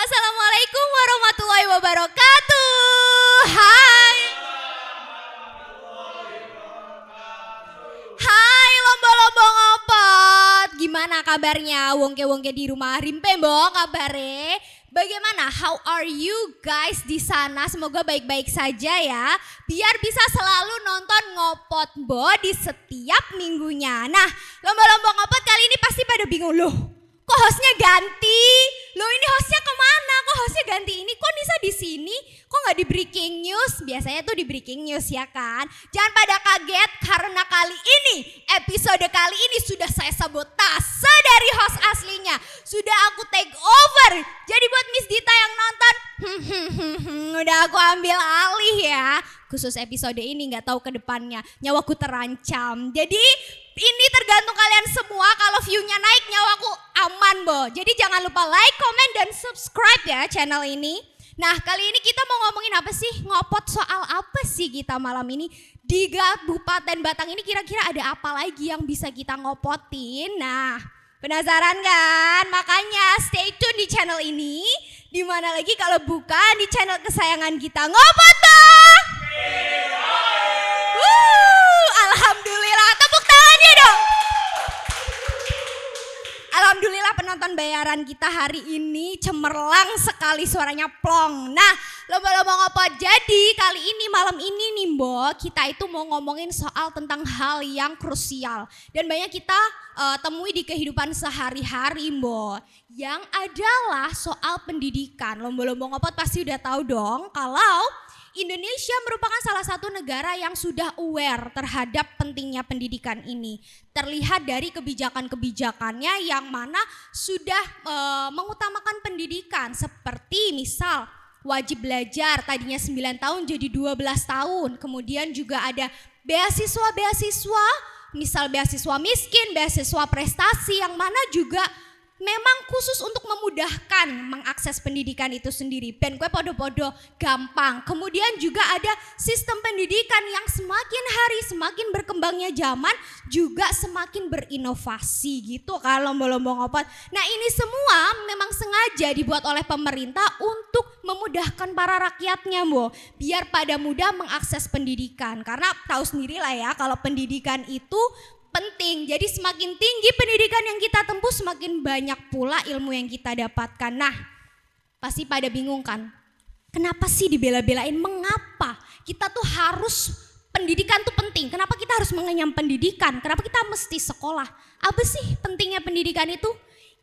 Assalamualaikum warahmatullahi wabarakatuh. Hai. Hai lomba-lomba ngopot. Gimana kabarnya? Wongke-wongke di rumah rimpe mbok kabare? Bagaimana? How are you guys di sana? Semoga baik-baik saja ya. Biar bisa selalu nonton ngopot mbok di setiap minggunya. Nah, lomba-lomba ngopot kali ini pasti pada bingung loh. Kok hostnya ganti? Loh ini hostnya kemana? Kok hostnya ganti ini? Kok Nisa di sini? Kok nggak di breaking news? Biasanya tuh di breaking news ya kan? Jangan pada kaget karena kali ini, episode kali ini sudah saya sabotase dari host aslinya. Sudah aku take over. Jadi buat Miss Dita yang nonton, udah aku ambil alih ya. Khusus episode ini nggak tahu ke depannya, nyawaku terancam. Jadi ini tergantung kalian semua, kalau view-nya naik nyawaku aman bo. Jadi jangan lupa like, comment, dan subscribe ya channel ini. Nah kali ini kita mau ngomongin apa sih? Ngopot soal apa sih kita malam ini? Di Kabupaten Batang ini kira-kira ada apa lagi yang bisa kita ngopotin? Nah penasaran kan? Makanya stay tune di channel ini. Dimana lagi kalau bukan di channel kesayangan kita, Ngopot Bang! Alhamdulillah, tepuk tangannya dong. Alhamdulillah penonton bayaran kita hari ini cemerlang sekali, suaranya plong. Nah lomba-lomba ngopot, jadi kali ini malam ini nih Mbok, kita itu mau ngomongin soal tentang hal yang krusial dan banyak kita temui di kehidupan sehari-hari Mbok, yang adalah soal pendidikan. Lomba-lomba ngopot pasti udah tahu dong kalau Indonesia merupakan salah satu negara yang sudah aware terhadap pentingnya pendidikan ini. Terlihat dari kebijakan-kebijakannya yang mana sudah mengutamakan pendidikan, seperti misal wajib belajar tadinya 9 tahun jadi 12 tahun. Kemudian juga ada beasiswa-beasiswa, misal beasiswa miskin, beasiswa prestasi, yang mana juga memang khusus untuk memudahkan mengakses pendidikan itu sendiri. Ben kue podo-podo gampang. Kemudian juga ada sistem pendidikan yang semakin hari semakin berkembangnya zaman juga semakin berinovasi gitu kan lomba-lomba ngopot. Nah ini semua memang sengaja dibuat oleh pemerintah untuk memudahkan para rakyatnya Bo, biar pada mudah mengakses pendidikan. Karena tahu sendiri lah ya kalau pendidikan itu penting, jadi semakin tinggi pendidikan yang kita tempuh semakin banyak pula ilmu yang kita dapatkan. Nah pasti pada bingung kan, kenapa sih dibela-belain, mengapa kita tuh harus pendidikan tuh penting, kenapa kita harus mengenyam pendidikan, kenapa kita mesti sekolah, apa sih pentingnya pendidikan itu?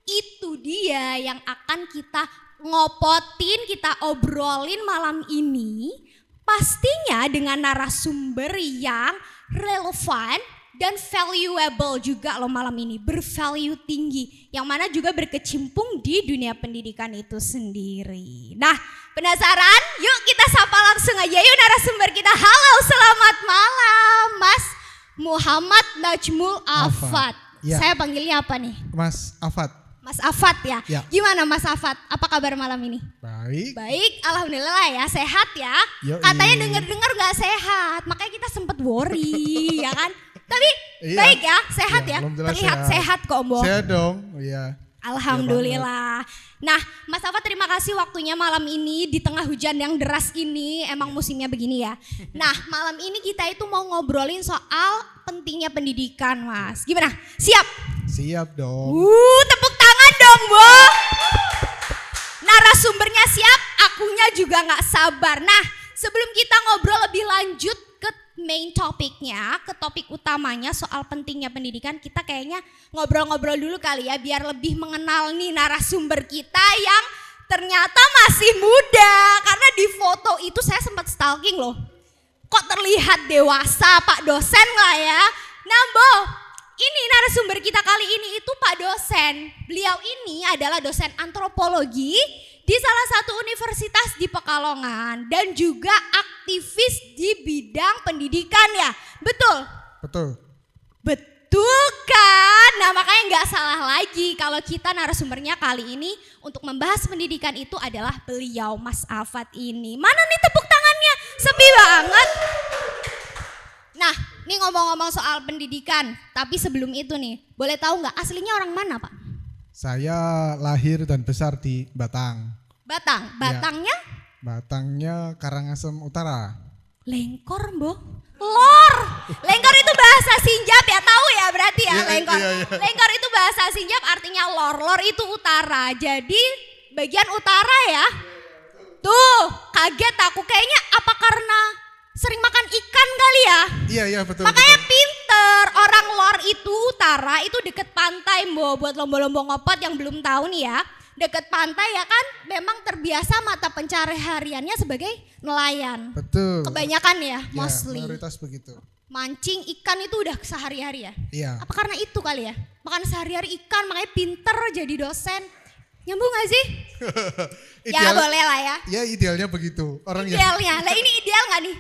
Itu dia yang akan kita ngopotin, kita obrolin malam ini, pastinya dengan narasumber yang relevan dan valuable juga loh malam ini, bervalue tinggi, yang mana juga berkecimpung di dunia pendidikan itu sendiri. Nah penasaran? Yuk kita sapa langsung aja yuk narasumber kita. Halo, selamat malam Mas Muhammad Najmul Afat. Ya. Saya panggilnya apa nih? Mas Afat. Mas Afat ya? Ya. Gimana Mas Afat? Apa kabar malam ini? Baik. Baik, alhamdulillah ya, sehat ya. Yoi. Katanya denger-dengar gak sehat, makanya kita sempet worry ya kan. Tapi Iya. baik ya, sehat Iya, ya, alhamdulillah terlihat sehat kok Mbok. Sehat dong, iya. Alhamdulillah. Nah Mas Afat terima kasih waktunya malam ini di tengah hujan yang deras ini, emang musimnya begini ya. Nah malam ini kita itu mau ngobrolin soal pentingnya pendidikan Mas. Gimana? Siap? Siap dong. Tepuk tangan dong Bo. Narasumbernya siap, akunya juga gak sabar. Nah sebelum kita ngobrol lebih lanjut ke main topiknya, ke topik utamanya soal pentingnya pendidikan, kita kayaknya ngobrol-ngobrol dulu kali ya, biar lebih mengenal nih narasumber kita yang ternyata masih muda. Karena di foto itu saya sempat stalking loh, kok terlihat dewasa Pak dosen lah ya. Nah Bo, ini narasumber kita kali ini itu Pak dosen. Beliau ini adalah dosen antropologi di salah satu universitas di Pekalongan dan juga aktivis di bidang pendidikan ya. Betul? Betul. Betul kan? Nah makanya nggak salah lagi kalau kita narasumbernya kali ini untuk membahas pendidikan itu adalah beliau Mas Afat ini. Mana nih tepuk tangannya? Sepi banget. Nah ini ngomong-ngomong soal pendidikan, tapi sebelum itu nih, boleh tahu nggak aslinya orang mana Pak? Saya lahir dan besar di Batang. Batang, Batangnya? Batangnya Karangasem Utara. Lengkor Mbok. Lor, lengkor itu bahasa Sinjap ya, tahu ya berarti ya lengkor. Lengkor itu bahasa Sinjap artinya lor, lor itu utara. Jadi bagian utara ya. Tuh, kaget aku kayaknya apa karena sering makan ikan kali ya? Iya betul. Makanya betul. pinter, orang lor itu utara itu deket pantai Mbok. Buat lomba-lomba ngopot yang belum tahu nih ya. Deket pantai ya kan memang terbiasa mata pencahariannya sebagai nelayan. Betul. Kebanyakan ya, Ya, mostly. mayoritas begitu. Mancing ikan itu udah sehari-hari ya? Iya. Apa karena itu kali ya? Makan sehari-hari ikan makanya pinter jadi dosen. Nyambung gak sih? Ya boleh lah ya. Ya idealnya begitu. Orang yang Idealnya, lah ini ideal gak nih?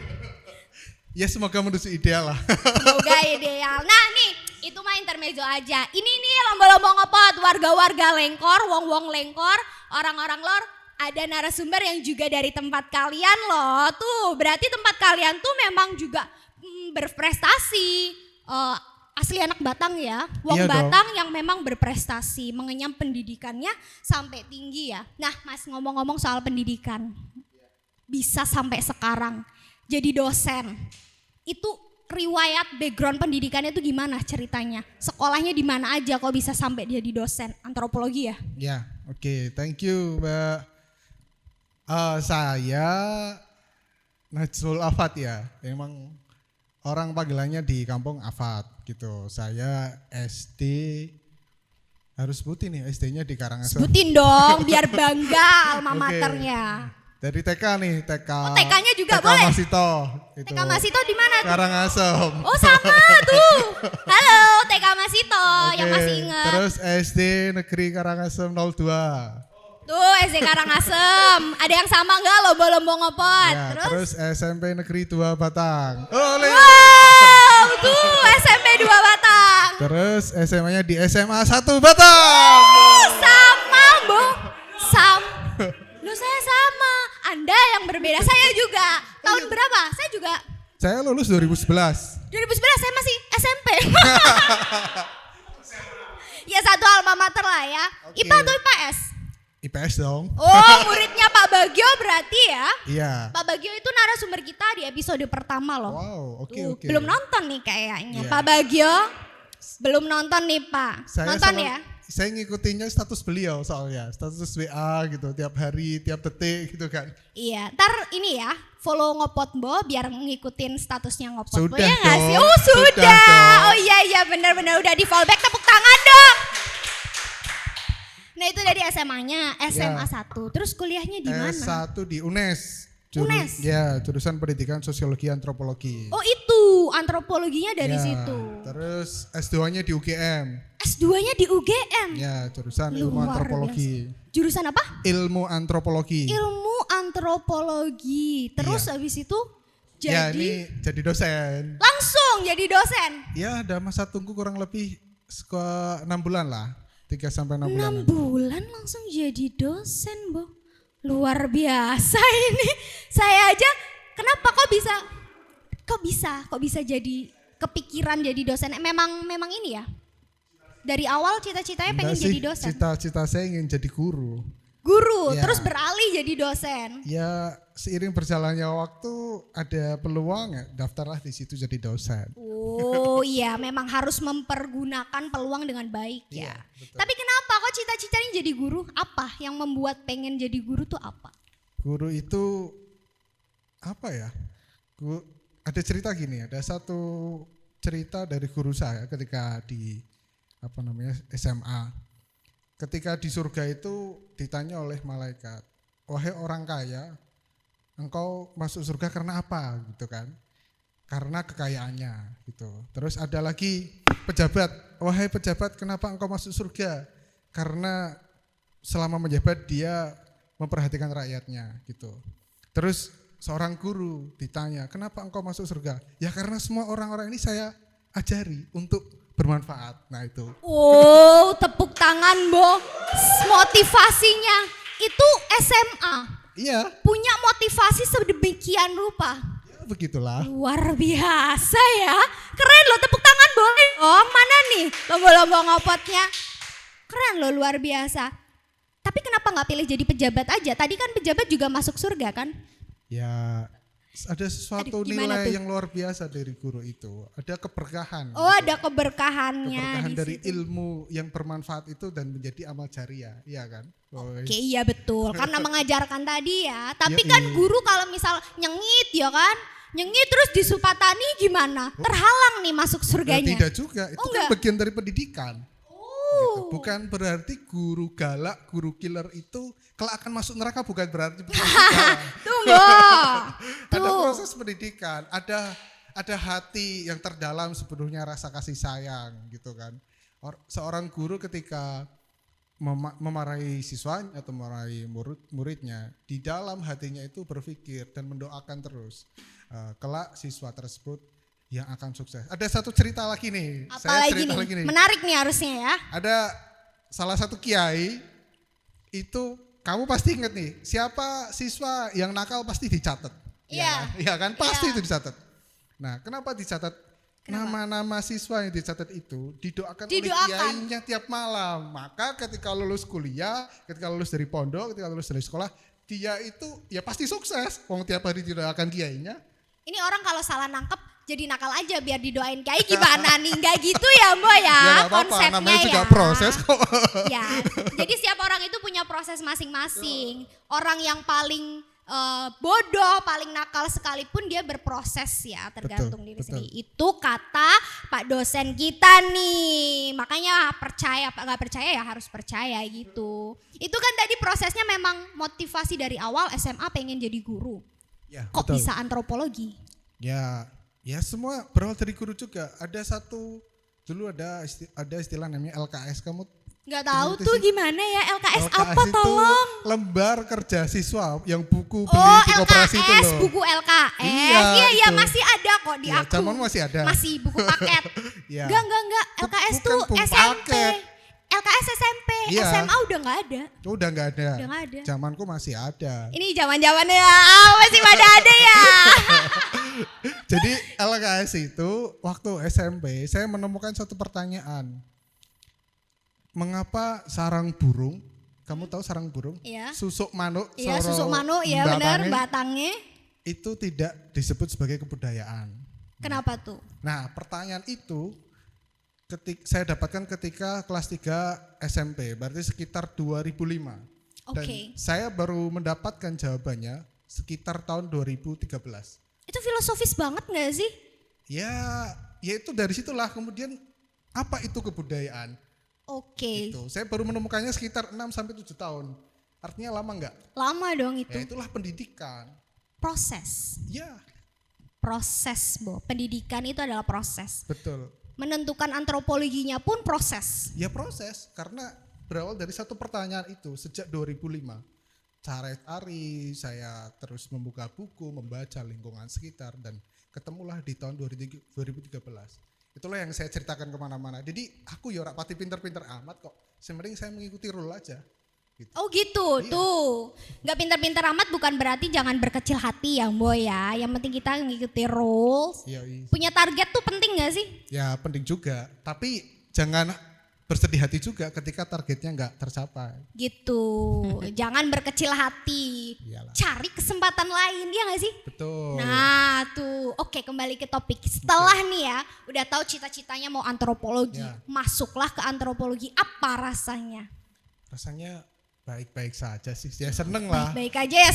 ya semoga menuju ideal lah. Semoga ideal. Nah nih, itu mah intermezzo aja. Ini nih lomba-lomba ngopot, warga-warga Lengkor, wong-wong Lengkor, orang-orang lor, ada narasumber yang juga dari tempat kalian loh. Tuh, berarti tempat kalian tuh memang juga berprestasi. Asli anak Batang ya, wong Iya Batang yang memang berprestasi, mengenyam pendidikannya sampai tinggi ya. Nah, Mas ngomong-ngomong soal pendidikan, bisa sampai sekarang jadi dosen. Itu riwayat background pendidikannya itu gimana ceritanya? Sekolahnya di mana aja kok bisa sampai jadi dosen antropologi ya? Ya, oke. Thank you, Mbak. Saya Najrul Afat ya. Emang orang panggilannya di kampung Afat gitu. Saya SD, harus sebutin nih SD-nya di Karangasem. Sebutin dong biar bangga alma Oke. maternya. Dari TK nih, TK. Oh, TK-nya juga TK boleh? Masito. Itu. TK Masito di mana tuh? Karangasem. Oh sama tuh. Halo TK Masito yang Oke, masih ingat. Terus SD Negeri Karangasem 02. Tuh SD Karangasem. Ada yang sama nggak lomba-lomba ngopot? Ya, Terus? terus SMP Negeri 2 Batang. Oleh. Wow, tuh SMP 2 Batang. Terus SMA-nya di SMA 1 Batang. Sama, Bu. Loh saya sama. Anda yang berbeda, saya juga. Tahun berapa? Saya juga Saya lulus 2011. 2011 saya masih SMP. Ya satu alma mater lah ya. Oke. IPA atau IPS? IPS dong. Oh, muridnya Pak Bagio berarti ya. Iya. Pak Bagio itu narasumber kita di episode pertama loh. Wow, oke Tuh, oke. belum nonton nih kayaknya. Iya. Pak Bagio belum nonton nih Pak. Saya Nonton sama- ya. Saya ngikutinnya status beliau soalnya, status WA gitu, tiap hari, tiap detik gitu kan. Iya, ntar ini ya, follow Ngopot Bo biar ngikutin statusnya Ngopot Bo. Sudah Ya nggak sih? dong, Oh sudah sudah. dong. Oh iya benar-benar udah di fallback, tepuk tangan dong. Nah itu dari SMA-nya, SMA Ya. 1. Terus kuliahnya di mana? S1 di UNES. UNES? Ya, jurusan pendidikan sosiologi antropologi. Oh itu, antropologinya dari Ya, situ. Terus S2-nya di UGM. S2-nya di UGM. Ya, jurusan ilmu Luar antropologi. Jurusan apa? Ilmu antropologi. Ilmu antropologi. Terus Iya. habis itu Ya, jadi ini jadi dosen. langsung jadi dosen. Ya, ada masa tunggu kurang lebih 6 bulan lah. 3 sampai 6 bulan. 6 bulan langsung jadi dosen, Bo. Luar biasa ini. Saya aja kenapa kok bisa jadi kepikiran jadi dosen? Memang ini ya. Dari awal cita-citanya pengen Enggak sih, jadi dosen. cita-cita saya ingin jadi guru. Guru, Ya. terus beralih jadi dosen. Ya, seiring berjalannya waktu ada peluang ya, daftarlah di situ jadi dosen. Oh iya, memang harus mempergunakan peluang dengan baik ya. Iya, betul. Tapi kenapa kok cita-citanya jadi guru? Apa yang membuat pengen jadi guru tuh apa? Guru itu apa ya? Ada cerita gini, ada satu cerita dari guru saya ketika di SMA. Ketika di surga itu ditanya oleh malaikat, "Wahai orang kaya, engkau masuk surga karena apa?" gitu kan. karena kekayaannya gitu. Terus ada lagi pejabat, wahai pejabat kenapa engkau masuk surga? Karena selama menjabat dia memperhatikan rakyatnya gitu. Terus seorang guru ditanya, kenapa engkau masuk surga? Ya karena semua orang-orang ini saya ajari untuk bermanfaat. Nah itu. Oh, tepuk tangan, Bo. Motivasinya itu SMA. Iya. Punya motivasi sedemikian rupa. Ya begitulah. Luar biasa ya. Keren loh, tepuk tangan, Bo. Oh, mana nih lomba-lomba ngopotnya? Keren loh, luar biasa. Tapi kenapa nggak pilih jadi pejabat aja? Tadi kan pejabat juga masuk surga kan? Ya ada sesuatu Aduh, gimana nilai tuh? yang luar biasa dari guru itu. Ada keberkahan. Oh, gitu. ada keberkahannya Keberkahan di dari situ. ilmu yang bermanfaat itu dan menjadi amal jariah, iya kan? Oke, iya betul. Karena mengajarkan tadi ya. Tapi Yoi. kan guru kalau misal nyengit ya kan? Nyengit terus disupatani gimana? Terhalang nih masuk surganya. Tidak juga, itu Oh, kan enggak. bagian dari pendidikan. Gitu. Bukan berarti guru galak, guru killer itu kelak akan masuk neraka, bukan berarti begitu juga. Tunggu. Ada Tuh. proses pendidikan, ada hati yang terdalam sepenuhnya rasa kasih sayang gitu kan. Seorang guru ketika memarahi siswanya atau memarahi muridnya, di dalam hatinya itu berpikir dan mendoakan terus kelak siswa tersebut yang akan sukses. Ada satu cerita lagi nih. Apalagi nih? Menarik nih harusnya ya. Ada salah satu kiai itu kamu pasti inget nih, siapa siswa yang nakal pasti dicatat. Iya. Iya kan? Pasti Iya. itu dicatat. Nah, kenapa dicatat? Nama-nama siswa yang dicatat itu didoakan oleh kiainya tiap malam. Maka ketika lulus kuliah, ketika lulus dari pondok, ketika lulus dari sekolah, dia itu ya pasti sukses. Wong tiap hari didoakan kiainya. Ini orang kalau salah nangkep jadi nakal aja biar didoain kayak gimana nih? Enggak gitu ya, Mbak ya. Ya nggak apa-apa, Konsepnya namanya juga ya. proses kok. Ya. Jadi setiap orang itu punya proses masing-masing. Orang yang paling bodoh, paling nakal sekalipun dia berproses ya, tergantung diri betul. sendiri. Itu kata Pak dosen kita nih. Makanya percaya, Pak nggak percaya ya harus percaya gitu. Itu kan tadi prosesnya memang motivasi dari awal SMA pengen jadi guru. Ya, Kok betul. bisa antropologi? Ya semua berawal dari guru juga. Ada dulu ada istilah namanya LKS. Kamu Nggak tahu ngerti tuh sih? gimana ya LKS LKS apa itu tolong? lembar kerja siswa yang buku beli Oh di koperasi itu LKS, loh. buku LKS. Iya, Iya itu. masih ada kok di Iya, aku. zaman masih ada. Masih buku paket. Iya. Enggak. LKS Bukan tuh buku SMP. paket. LKS SMP, Iya. SMA udah nggak ada. Udah nggak ada. Udah nggak ada. Zamanku masih ada. Ini zaman-zamannya ya, masih pada ada ya. Jadi LKS itu waktu SMP saya menemukan satu pertanyaan. Mengapa sarang burung, kamu tahu sarang burung? Iya. Susuk manuk, Iya soro susuk manuk ya benar batangnya, batangnya. itu tidak disebut sebagai kebudayaan. Kenapa tuh? Nah, pertanyaan itu saya dapatkan ketika kelas 3 SMP, berarti sekitar 2005. Dan Oke. saya baru mendapatkan jawabannya sekitar tahun 2013. Itu filosofis banget nggak sih? Ya itu dari situlah kemudian apa itu kebudayaan? Oke. Itu. Saya baru menemukannya sekitar 6 sampai 7 tahun. Artinya lama enggak? Lama dong itu. Ya itulah pendidikan. Proses. Ya, Proses, Bo. Pendidikan itu adalah proses. betul. Menentukan antropologinya pun proses. Ya proses karena berawal dari satu pertanyaan itu sejak 2005. Cari saya terus membuka buku, membaca lingkungan sekitar dan ketemulah di tahun 2013. Itulah yang saya ceritakan kemana-mana. Jadi aku ya ora pati pinter-pinter amat kok. Sebenarnya saya mengikuti rule aja. Gitu. Oh gitu, Iya. tuh. Gak pintar-pintar amat bukan berarti jangan berkecil hati ya Mbok ya. Yang penting kita ngikuti rules. Iya, Punya target tuh penting gak sih? ya penting juga. Tapi jangan bersedih hati juga ketika targetnya nggak tercapai. Gitu, jangan berkecil hati. Iyalah. Cari kesempatan lain, ya gak sih? Betul. Nah tuh, oke kembali ke topik. Setelah nih ya, udah tahu cita-citanya mau antropologi. Ya. Masuklah ke antropologi, apa rasanya? Rasanya baik-baik saja sih. Ya seneng lah. Baik aja ya,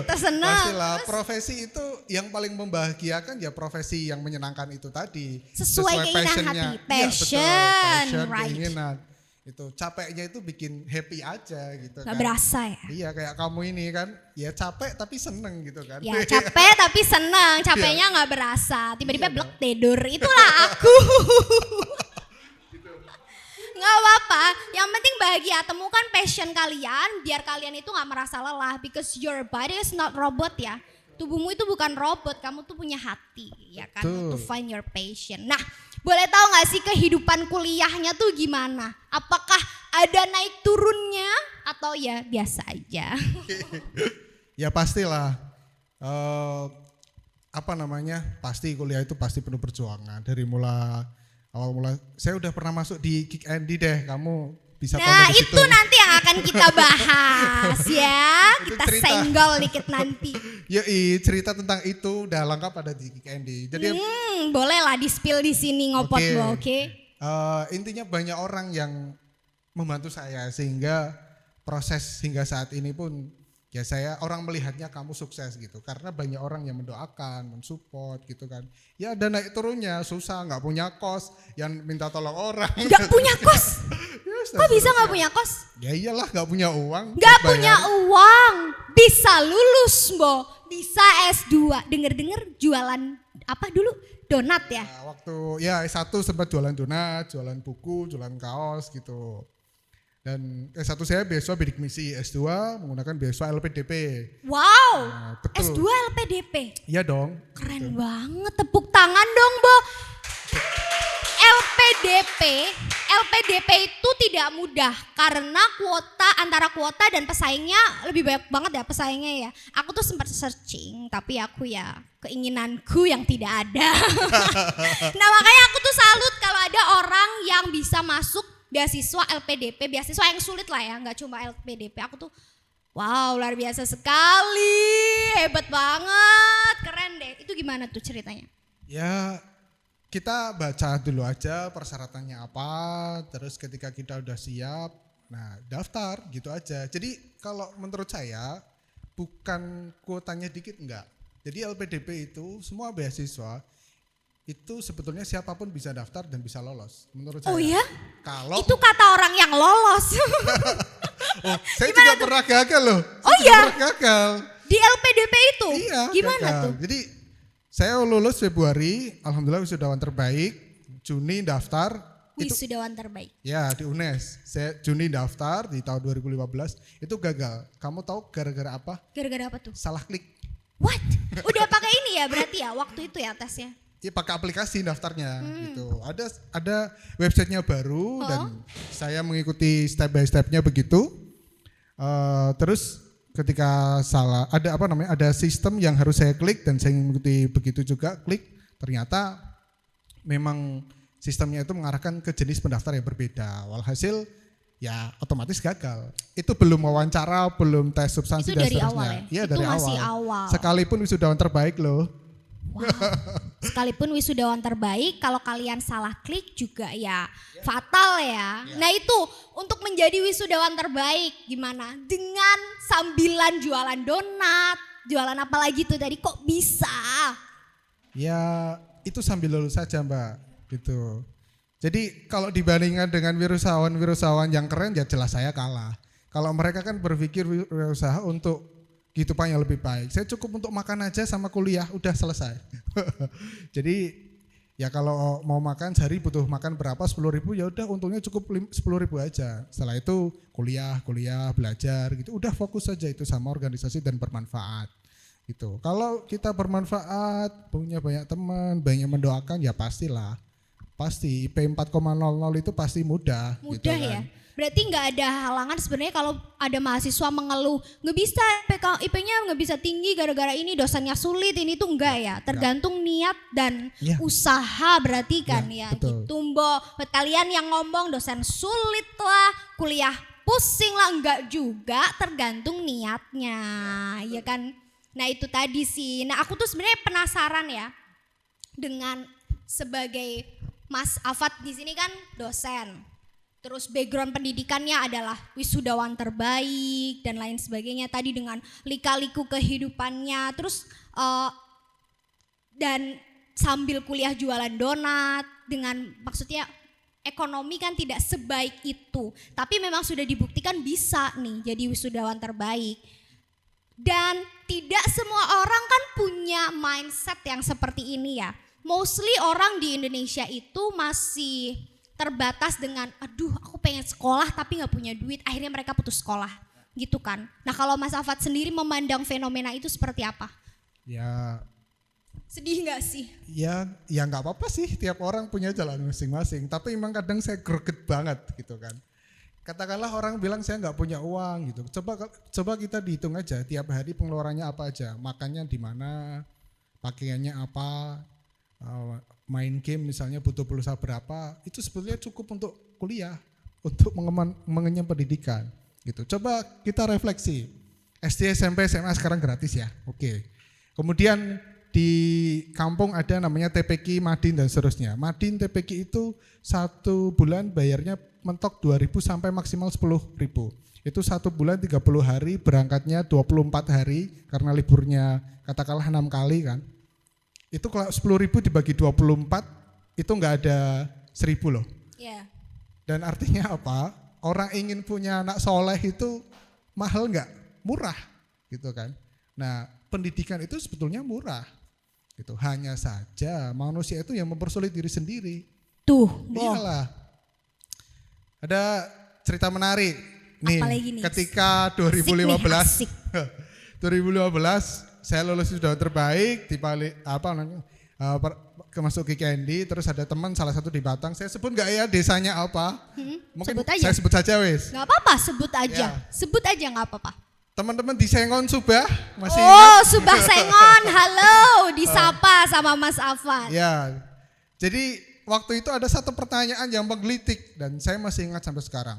tersenang. Pastilah profesi itu yang paling membahagiakan ya profesi yang menyenangkan itu tadi. Sesuai keinginan passionnya. hati. Iya, betul. Passion, Passion, right. keinginan. Itu capeknya itu bikin happy aja gitu Gak kan. berasa ya? Iya kayak kamu ini kan, ya capek tapi seneng gitu kan. Ya capek tapi seneng, capeknya nggak berasa. Tiba-tiba Iya, blek tidur, itulah aku. Nggak apa-apa, yang penting bahagia. Temukan passion kalian, biar kalian itu nggak merasa lelah. Because your body is not robot ya. Tubuhmu itu bukan robot, kamu tuh punya hati, ya kan? Betul. To find your passion. Nah, boleh tahu nggak sih kehidupan kuliahnya tuh gimana? Apakah ada naik turunnya atau ya biasa aja? Ya pastilah. Apa namanya? Pasti kuliah itu pasti penuh perjuangan. Dari awal mula saya udah pernah masuk di Kick Andy deh. Kamu bisa tahu Nah dari situ. itu nanti yang akan kita bahas ya. Itu Kita cerita. senggol dikit nanti. Yoi, cerita tentang itu udah lengkap ada di Kick Andy. Jadi Boleh lah di spill di sini ngopot Oke. Bo, oke? Intinya banyak orang yang membantu saya sehingga proses hingga saat ini pun ya saya orang melihatnya kamu sukses gitu karena banyak orang yang mendoakan, mensupport gitu kan. Ya ada naik turunnya, susah nggak punya kos, yang minta tolong orang. Gak punya kos? Ya, Kok bisa gak punya kos? Ya iyalah nggak punya uang. Gak buat punya bayar. uang, bisa lulus Bo, bisa S2. Denger-denger jualan apa dulu? Donat ya? Nah, waktu ya S1 sempat jualan donat, jualan buku, jualan kaos gitu. Dan S1 saya beasiswa bidik misi, S2 menggunakan beasiswa LPDP. Wow, Nah, betul. S2 LPDP. Iya dong. Keren banget, tepuk tangan dong Bo. LPDP itu tidak mudah karena antara kuota dan pesaingnya lebih banyak banget ya pesaingnya ya. Aku tuh sempat searching tapi aku ya keinginanku yang tidak ada. Nah makanya aku tuh salut kalau ada orang yang bisa masuk beasiswa LPDP, beasiswa yang sulit lah ya, nggak cuma LPDP. Aku tuh wow luar biasa sekali, hebat banget, keren deh. Itu gimana tuh ceritanya? Ya kita baca dulu aja persyaratannya apa, terus ketika kita udah siap, nah daftar gitu aja. Jadi kalau menurut saya bukan kuotanya dikit enggak. Jadi LPDP itu semua beasiswa itu sebetulnya siapapun bisa daftar dan bisa lolos menurut saya. Oh ya? Kalau Itu kata orang yang lolos. saya juga pernah gagal loh. Oh Saya juga iya? pernah gagal. Di LPDP itu? Iya. Gimana gagal. tuh? Jadi saya lulus Februari, alhamdulillah wisudawan terbaik. Juni daftar. Itu Wisudawan terbaik. ya di UNES. Saya Juni daftar di tahun 2015. Itu gagal. Kamu tahu gara-gara apa? Gara-gara apa tuh? Salah klik. What? Udah pakai ini ya berarti ya waktu itu ya tesnya? Ya pakai aplikasi daftarnya gitu. Ada websitenya baru dan saya mengikuti step by stepnya begitu. Terus ketika salah ada sistem yang harus saya klik dan saya mengikuti begitu juga klik, ternyata memang sistemnya itu mengarahkan ke jenis pendaftar yang berbeda. Walhasil ya otomatis gagal. Itu belum wawancara, belum tes substansi Itu dan dari seterusnya. awal ya? Iya Itu dari masih awal. awal. Sekalipun wisudawan terbaik loh. Wow. Sekalipun wisudawan terbaik, kalau kalian salah klik juga ya fatal ya. Nah itu untuk menjadi wisudawan terbaik gimana? Dengan sambilan jualan donat, jualan apa lagi tuh tadi kok bisa? Ya itu sambil lulus saja Mbak gitu. Jadi kalau dibandingkan dengan wirausahawan yang keren ya jelas saya kalah. Kalau mereka kan berpikir wirausaha untuk kehidupan yang lebih baik. Saya cukup untuk makan aja sama kuliah udah selesai. Jadi ya kalau mau makan sehari butuh makan berapa 10.000 ya udah untungnya cukup 10.000 aja. Setelah itu kuliah belajar gitu. Udah fokus saja itu sama organisasi dan bermanfaat. Gitu. Kalau kita bermanfaat, punya banyak teman, banyak mendoakan ya pastilah. Pasti IP 4,00 itu pasti mudah. Mudah gitu kan. ya. Berarti nggak ada halangan sebenarnya kalau ada mahasiswa mengeluh nggak bisa IP-nya nggak bisa tinggi gara-gara ini dosennya sulit ini tuh enggak ya. Tergantung niat dan Ya. usaha berarti kan Ya, ya. betul. Gitu Mbok. Buat kalian yang ngomong dosen sulit lah, kuliah pusing lah, enggak juga, tergantung niatnya, ya kan. Nah itu tadi sih. Nah aku tuh sebenarnya penasaran ya dengan sebagai Mas Afat di sini kan dosen. Terus background pendidikannya adalah wisudawan terbaik dan lain sebagainya. Tadi dengan lika-liku kehidupannya. Terus dan sambil kuliah jualan donat dengan maksudnya ekonomi kan tidak sebaik itu. Tapi memang sudah dibuktikan bisa nih jadi wisudawan terbaik. Dan tidak semua orang kan punya mindset yang seperti ini ya. Mostly orang di Indonesia itu masih terbatas dengan aduh aku pengen sekolah tapi gak punya duit. Akhirnya mereka putus sekolah gitu kan. Nah kalau Mas Afat sendiri memandang fenomena itu seperti apa? Ya, Sedih gak sih? ya nggak apa-apa sih. Tiap orang punya jalan masing-masing. Tapi emang kadang saya greget banget gitu kan. Katakanlah orang bilang saya nggak punya uang gitu. Coba kita dihitung aja tiap hari pengeluarannya apa aja. Makannya di mana, pakaiannya apa, main game misalnya butuh pulsa berapa. Itu sebetulnya cukup untuk kuliah, untuk mengenyam pendidikan gitu. Coba kita refleksi. SD, SMP, SMA sekarang gratis ya. Oke. Kemudian di kampung ada namanya TPQ, Madin dan seterusnya. Madin TPQ itu 1 bulan bayarnya mentok 2.000 sampai maksimal 10.000. Itu 1 bulan 30 hari, berangkatnya 24 hari karena liburnya katakanlah 6 kali kan. Itu kalau 10.000 dibagi 24 itu enggak ada 1.000 loh. Iya. Dan artinya apa? Orang ingin punya anak soleh itu mahal enggak? Murah gitu kan. Nah, pendidikan itu sebetulnya murah. Gitu. Hanya saja manusia itu yang mempersulit diri sendiri. Tuh, Iyalah. Ada cerita menarik nih. Apalagi nih? Ketika 2015 saya lulus wisudawan terbaik di balik masuk KKND, terus ada teman salah satu di Batang. Saya sebut enggak ya desanya apa? Mungkin sebut aja. saya sebut saja wes. Gak apa-apa, sebut aja. Ya. Sebut aja gak apa-apa. Teman-teman di Sengon Subah masih Oh, ingat? Subah Sengon, halo, disapa sama Mas Afat. Ya. Jadi waktu itu ada satu pertanyaan yang menggelitik dan saya masih ingat sampai sekarang.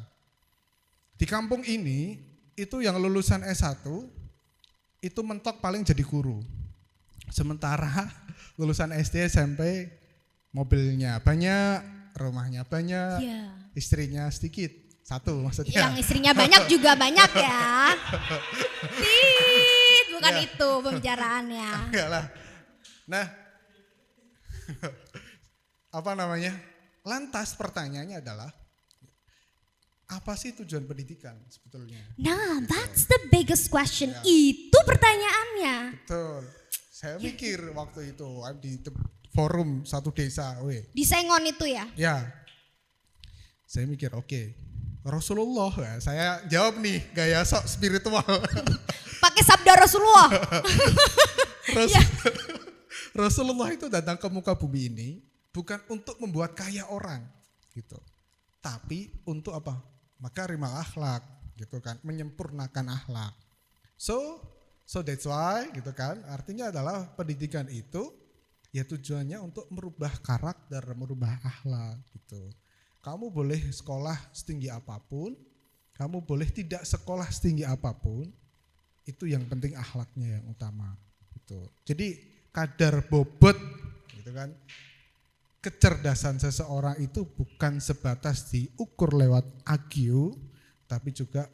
Di kampung ini itu yang lulusan S1 itu mentok paling jadi guru. Sementara lulusan SD SMP mobilnya banyak, rumahnya banyak, Ya. istrinya sedikit. 1 maksudnya. Yang istrinya banyak juga banyak ya. Bukan Ya. itu pembicaraannya. Enggak lah. Nah, apa namanya? Lantas pertanyaannya adalah apa sih tujuan pendidikan sebetulnya? Nah, that's the biggest question. Ya. Itu pertanyaannya. Betul. Saya mikir waktu itu di forum satu desa, Di Sengon itu ya. ya. Saya mikir, oke, Rasulullah, ya, saya jawab nih gaya sok spiritual. Pakai sabda Rasulullah. Ras- Ya. Rasulullah itu datang ke muka bumi ini bukan untuk membuat kaya orang gitu. Tapi untuk apa? Makarimul akhlak gitu kan, menyempurnakan akhlak. So that's why gitu kan. Artinya adalah pendidikan itu ya tujuannya untuk merubah karakter, merubah akhlak gitu. Kamu boleh sekolah setinggi apapun, kamu boleh tidak sekolah setinggi apapun, itu yang penting akhlaknya yang utama gitu. Jadi kadar bobot gitu kan. Kecerdasan seseorang itu bukan sebatas diukur lewat IQ, tapi juga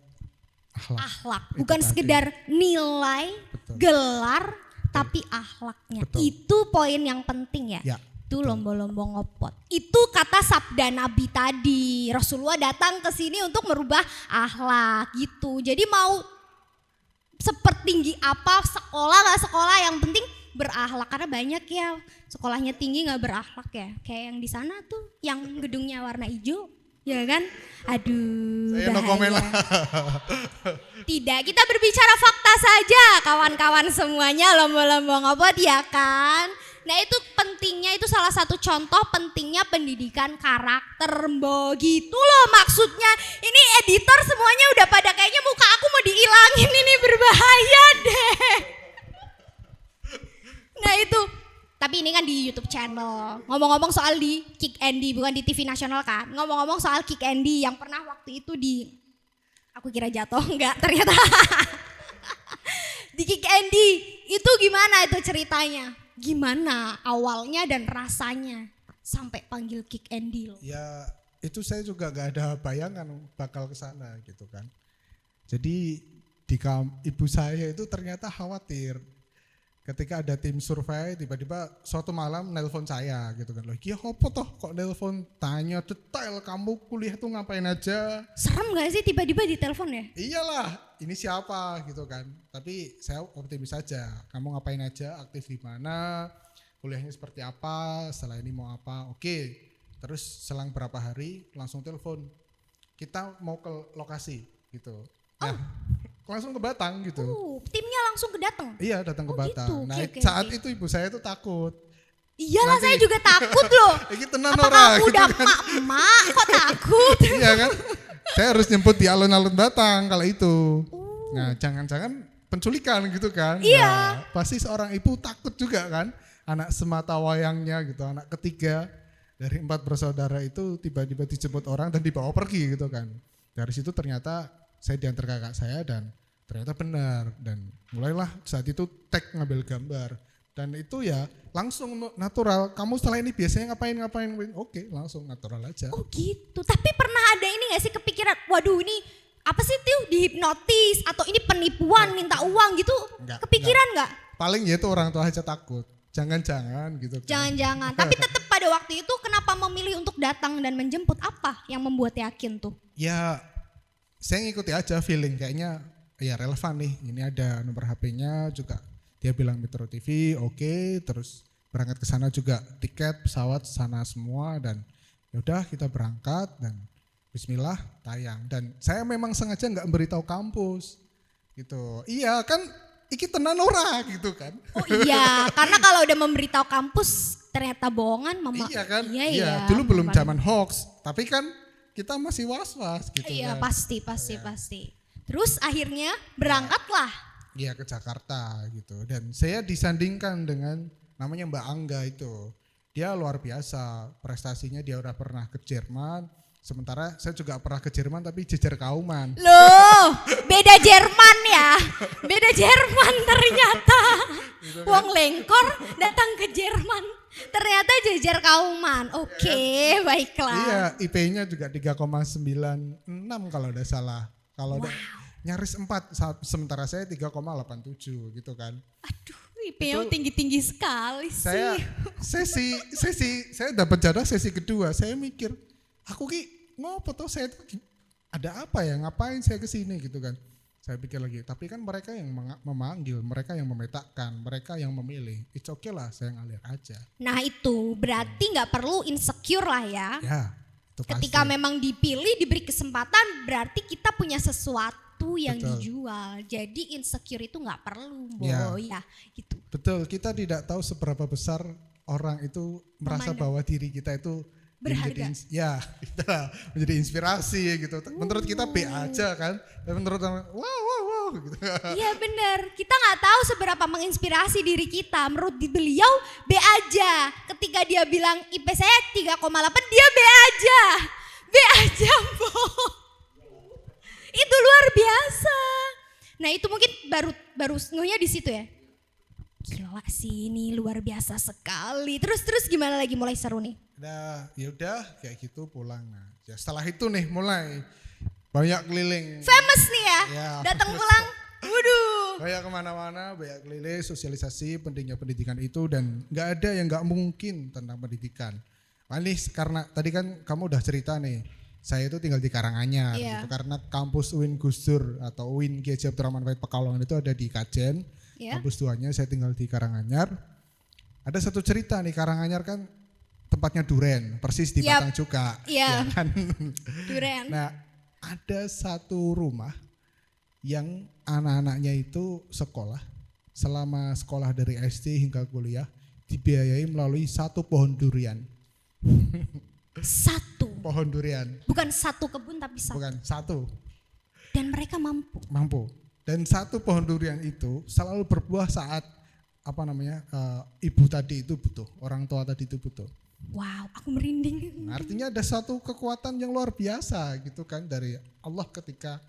akhlak. Akhlak, Itu bukan tadi. sekedar nilai, Betul. gelar, tapi akhlaknya. Betul. Itu poin yang penting ya. Ya, Itu betul. lomba-lomba ngopot. Itu kata sabda Nabi tadi. Rasulullah datang ke sini untuk merubah akhlak gitu. Jadi mau sepertinggi apa sekolah gak sekolah, yang penting berakhlak. Karena banyak ya sekolahnya tinggi gak berakhlak ya. Kayak yang di sana tuh yang gedungnya warna hijau, ya kan? Aduh, Saya no comment lah. Tidak, kita berbicara fakta saja kawan-kawan semuanya, lomba-lomba ngopot ya kan. Nah itu pentingnya, itu salah satu contoh pentingnya pendidikan karakter Mbok, gitu loh maksudnya. Ini editor semuanya udah pada kayaknya muka aku mau diilangin, ini berbahaya deh. Nah itu, tapi ini kan di YouTube channel. Ngomong-ngomong soal di Kick Andy, bukan di TV nasional kan. Ngomong-ngomong soal Kick Andy yang pernah waktu itu di, aku kira jatuh, enggak ternyata. Di Kick Andy, itu gimana itu ceritanya? Gimana awalnya dan rasanya sampai panggil Kick Andy loh? Ya itu saya juga gak ada bayangan bakal ke sana gitu kan. Jadi ibu saya itu ternyata khawatir ketika ada tim survei tiba-tiba suatu malam nelpon saya gitu kan. Loh, iya apa toh kok nelpon tanya detail kamu kuliah tuh ngapain aja? Serem gak sih tiba-tiba ditelepon ya? Iyalah, ini siapa gitu kan. Tapi saya optimis saja. Kamu ngapain aja, aktif di mana, kuliahnya seperti apa, setelah ini mau apa. Oke. Terus selang berapa hari langsung telepon. Kita mau ke lokasi gitu. Nah, langsung ke Batang gitu. Timnya langsung kedatang. Iya, datang ke Oh, Batang. gitu. Nah, Oke, saat oke. itu ibu saya tuh takut. Iyalah Nanti- saya juga takut loh. Ini tenan Apa ora kamu gitu udah kan. emak kok takut? Iya kan? Saya harus nyemput di alun-alun Batang kalau itu. Oh. Nah, jangan-jangan penculikan gitu kan. Iya. Nah, pasti seorang ibu takut juga kan. Anak semata wayangnya gitu, anak ketiga dari 4 bersaudara itu tiba-tiba dijemput orang dan dibawa pergi gitu kan. Dari situ ternyata saya diantar kakak saya dan ternyata benar. Dan mulailah saat itu tag ngambil gambar. Dan itu ya langsung natural. Kamu setelah ini biasanya ngapain? Oke, langsung natural aja. Oh gitu. Tapi pernah ada ini gak sih kepikiran, waduh ini apa sih tuh dihipnotis atau ini penipuan minta uang gitu? Enggak, Kepikiran nggak? Paling ya itu orang tua aja takut. Jangan-jangan gitu kan. Jangan-jangan. Tapi tetap pada waktu itu kenapa memilih untuk datang dan menjemput? Apa yang membuat yakin tuh? Ya saya ngikuti aja feeling kayaknya ya relevan nih. Ini ada nomor HP-nya juga. Dia bilang Metro TV, oke. Terus berangkat ke sana juga tiket pesawat sana semua dan yaudah kita berangkat dan Bismillah tayang. Dan saya memang sengaja nggak beritahu kampus gitu. Iya kan, iki tenan ora gitu kan. Oh iya, karena kalau udah memberitahu kampus ternyata bohongan mama. Iya kan? Iya, Dulu belum Mama. zaman hoax, tapi kan kita masih was-was gitu Iya, kan. pasti. Terus akhirnya berangkatlah. Iya ke Jakarta gitu. Dan saya disandingkan dengan namanya Mbak Angga itu. Dia luar biasa, prestasinya dia udah pernah ke Jerman. Sementara saya juga pernah ke Jerman tapi jejer kauman. Loh, beda Jerman ya. Beda Jerman ternyata. Wong Lengkor datang ke Jerman. Ternyata jejer kauman. Oke, baiklah. Iya, IP-nya juga 3,96 kalau udah salah. Kalau udah nyaris 4, sementara saya 3,87 gitu kan. Aduh, IP-nya tinggi-tinggi sekali Saya sih. saya dapat jatah sesi kedua. Saya mikir, aku ngopo toh saya tuh ada apa ya, ngapain saya kesini gitu kan. Saya pikir lagi, tapi kan mereka yang memanggil, mereka yang memetakan, mereka yang memilih. It's okay lah, saya ngalir aja. Nah itu berarti nggak perlu insecure lah ya. Ya, itu pasti. Ketika memang dipilih, diberi kesempatan, berarti kita punya sesuatu yang Betul. dijual. Jadi insecure itu nggak perlu, Ya. ya gitu. Betul, kita tidak tahu seberapa besar orang itu merasa Memandang. bahwa diri kita itu Berharga. kita menjadi inspirasi gitu. Menurut kita B aja kan, tapi menurut orang wow gitu. Iya benar, kita nggak tahu seberapa menginspirasi diri kita. Menurut beliau B aja. Ketika dia bilang IP saya 3,8, dia B aja. B aja, Bo. Itu luar biasa. Nah itu mungkin baru ngehnya di situ ya. Gila sih ini luar biasa sekali. Terus gimana lagi mulai seru nih? Nah, yaudah kayak gitu pulang. Nah, ya setelah itu nih mulai banyak keliling. Famous nih ya, Ya, datang famous. pulang. Waduh. Banyak kemana-mana, banyak keliling, sosialisasi pentingnya pendidikan itu dan nggak ada yang nggak mungkin tentang pendidikan. Manis karena tadi kan kamu udah cerita nih, saya itu tinggal di Karanganyar Iya. gitu, karena kampus UIN Gus Dur atau UIN Kiai Haji Abdurrahman Wahid Pekalongan itu ada di Kajen. Ya. Kampus tuanya saya tinggal di Karanganyar. Ada satu cerita nih, Karanganyar kan tempatnya duren, persis di Yap. Batang juga. Iya. Ya kan? Duren. Nah, ada satu rumah yang anak-anaknya itu sekolah, selama sekolah dari SD hingga kuliah dibiayai melalui satu pohon durian. Satu. Pohon durian, Bukan satu kebun tapi satu. bukan satu, Dan mereka mampu. mampu. Dan satu pohon durian itu selalu berbuah saat ibu tadi itu butuh, orang tua tadi itu butuh. Wow, aku merinding. Artinya ada satu kekuatan yang luar biasa gitu kan dari Allah ketika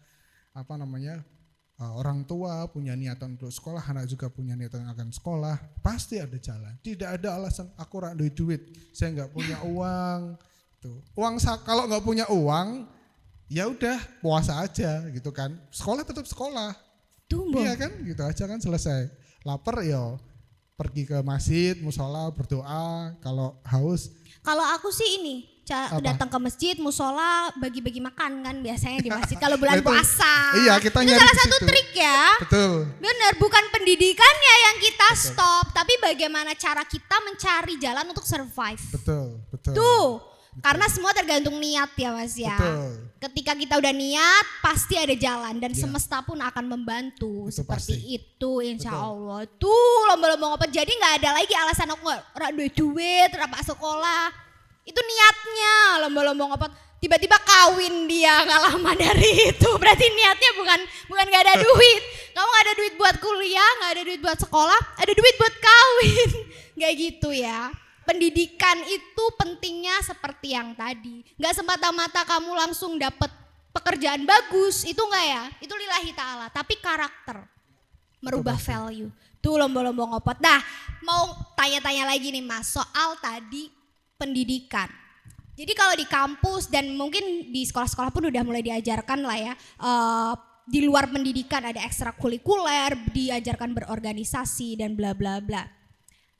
orang tua punya niatan untuk sekolah, anak juga punya niatan akan sekolah, pasti ada jalan. Tidak ada alasan aku rak duit, saya nggak punya uang. Tuh. Kalau nggak punya uang, ya udah puasa aja gitu kan. Sekolah tetap sekolah. Tumbuh. Iya kan, gitu aja kan selesai. Lapar ya pergi ke masjid, musola, berdoa, kalau haus. Kalau aku sih ini datang ke masjid, musola, bagi-bagi makan kan biasanya di masjid kalau bulan Nah, itu, puasa. iya, kita itu nyari salah di satu situ. trik ya. Betul. Bener, bukan pendidikannya yang kita stop, tapi bagaimana cara kita mencari jalan untuk survive. Betul. Tuh, karena semua tergantung niat ya Mas ya. Betul. Ketika kita udah niat, pasti ada jalan dan semesta pun akan membantu. Itu Seperti pasti. itu insya Allah. Tuh lomba-lomba ngopet, jadi gak ada lagi alasan aku gak duit, rapat sekolah. Itu niatnya lomba-lomba ngopet. Tiba-tiba kawin dia gak lama dari itu. Berarti niatnya bukan gak ada duit. Kamu gak ada duit buat kuliah, gak ada duit buat sekolah, ada duit buat kawin. Gak gitu ya. Pendidikan itu pentingnya seperti yang tadi. Gak semata-mata kamu langsung dapet pekerjaan bagus, itu enggak ya. Itu lillahi ta'ala, tapi karakter. Merubah value. Tuh lomba-lomba ngopot. Nah, mau tanya-tanya lagi nih Mas, soal tadi pendidikan. Jadi kalau di kampus dan mungkin di sekolah-sekolah pun udah mulai diajarkan lah ya, di luar pendidikan ada ekstrakurikuler, diajarkan berorganisasi dan bla bla bla.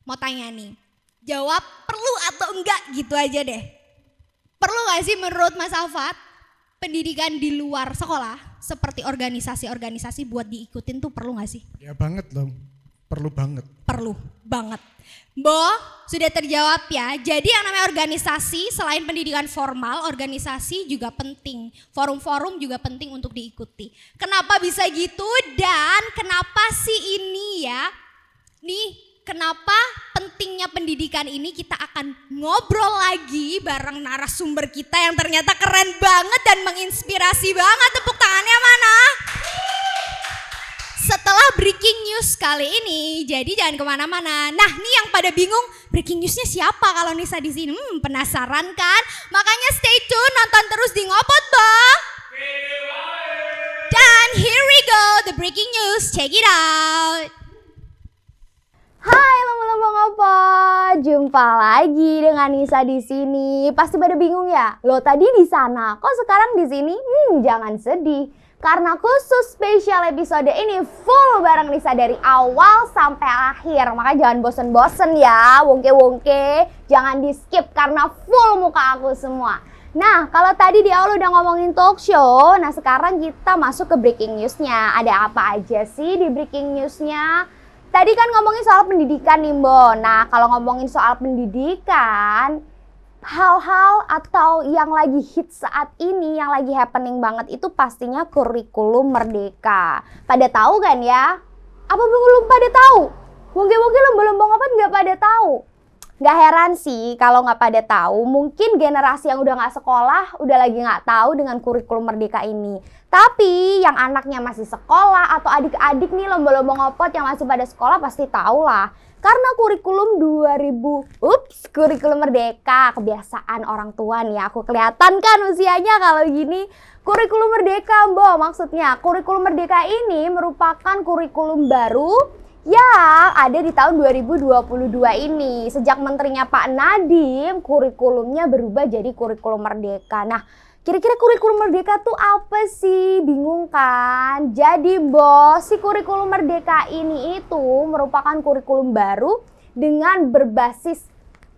Mau tanya nih, jawab perlu atau enggak gitu aja deh. Perlu gak sih menurut Mas Alfat pendidikan di luar sekolah seperti organisasi-organisasi buat diikutin tuh perlu gak sih? Ya banget dong, perlu banget. Perlu banget. Bo, sudah terjawab ya. Jadi yang namanya organisasi selain pendidikan formal, organisasi juga penting. Forum-forum juga penting untuk diikuti. Kenapa bisa gitu dan kenapa sih ini ya? Nih, kenapa pentingnya pendidikan ini kita akan ngobrol lagi bareng narasumber kita yang ternyata keren banget dan menginspirasi banget. Tepuk tangannya mana? Setelah breaking news kali ini, jadi jangan kemana-mana. Nah, nih yang pada bingung, breaking newsnya siapa kalau Nisa di sini? Penasaran kan? Makanya stay tune, nonton terus di Ngopot Bang. Dan here we go, the breaking news. Check it out. Hai lomba-lomba ngopot, jumpa lagi dengan Nisa di sini. Pasti pada bingung ya, lo tadi di sana, kok sekarang di sini? Jangan sedih, karena khusus spesial episode ini full bareng Nisa dari awal sampai akhir. Makanya jangan bosen-bosen ya, wongke-wongke, jangan di skip karena full muka aku semua. Nah, kalau tadi di awal udah ngomongin talk show, nah sekarang kita masuk ke breaking newsnya. Ada apa aja sih di breaking newsnya? Tadi kan ngomongin soal pendidikan nih Mbok. Nah kalau ngomongin soal pendidikan, hal-hal atau yang lagi hit saat ini, yang lagi happening banget itu pastinya kurikulum merdeka. Pada tahu kan ya? Apa belum pada tahu? Mungkin lomba-lomba ngopet nggak pada tahu. Gak heran sih kalau nggak pada tahu, mungkin generasi yang udah nggak sekolah udah lagi nggak tahu dengan kurikulum merdeka ini. Tapi yang anaknya masih sekolah atau adik-adik nih lomba-lomba ngopot yang masih pada sekolah pasti tahu lah. Karena kurikulum kurikulum merdeka, kebiasaan orang tua nih, aku kelihatan kan usianya kalau gini. Kurikulum merdeka Mbok, maksudnya kurikulum merdeka ini merupakan kurikulum baru yang ada di tahun 2022 ini. Sejak menterinya Pak Nadiem, kurikulumnya berubah jadi kurikulum merdeka. Nah, kira-kira kurikulum merdeka tuh apa sih? Bingung kan? Jadi bos, si kurikulum merdeka ini itu merupakan kurikulum baru dengan berbasis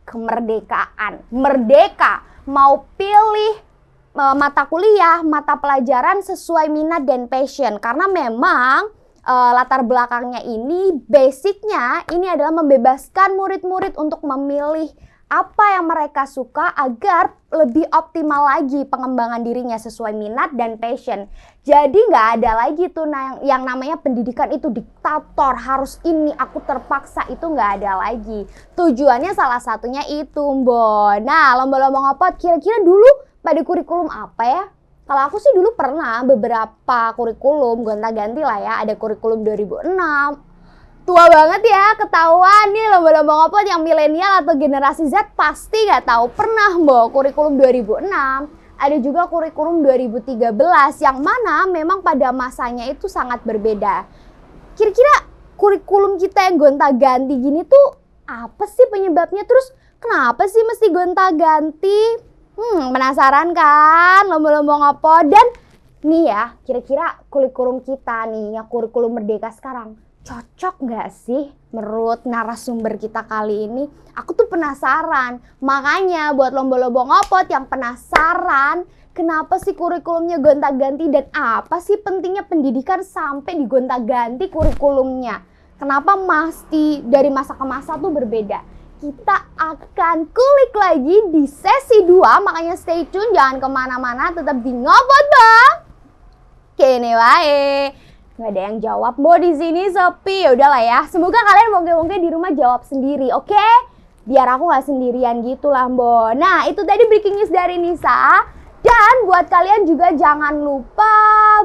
kemerdekaan. Merdeka, mau pilih mata kuliah, mata pelajaran sesuai minat dan passion. Karena memang latar belakangnya ini, basicnya ini adalah membebaskan murid-murid untuk memilih apa yang mereka suka agar lebih optimal lagi pengembangan dirinya sesuai minat dan passion. Jadi nggak ada lagi tuh yang namanya pendidikan itu diktator, harus ini, aku terpaksa, itu nggak ada lagi. Tujuannya salah satunya itu Mbok. Nah lomba-lomba ngopot kira-kira dulu pada kurikulum apa ya? Kalau aku sih dulu pernah beberapa kurikulum, gonta-ganti lah ya. Ada kurikulum 2006. Tua banget ya, ketahuan nih lomba-lomba ngopot yang milenial atau generasi Z pasti gak tahu. Pernah Mbok kurikulum 2006. Ada juga kurikulum 2013 yang mana memang pada masanya itu sangat berbeda. Kira-kira kurikulum kita yang gonta-ganti gini tuh apa sih penyebabnya? Terus kenapa sih mesti gonta-ganti? Penasaran kan lomba-lomba ngopot? Dan nih ya, kira-kira kurikulum kita nih, ya kurikulum merdeka sekarang cocok gak sih menurut narasumber kita kali ini, aku tuh penasaran. Makanya buat lomba-lomba ngopot yang penasaran, kenapa sih kurikulumnya gonta-ganti dan apa sih pentingnya pendidikan sampai digonta-ganti kurikulumnya? Kenapa mesti dari masa ke masa tuh berbeda? Kita akan kulik lagi di sesi 2, makanya stay tune, jangan kemana-mana, tetap di Ngopot Bang. Kene wae. Gak ada yang jawab, Bo di sini sepi. Ya udahlah ya. Semoga kalian bongke-bongke di rumah jawab sendiri, oke? Biar aku gak sendirian gitu lah, Bo. Nah, itu tadi breaking news dari Nisa. Dan buat kalian juga jangan lupa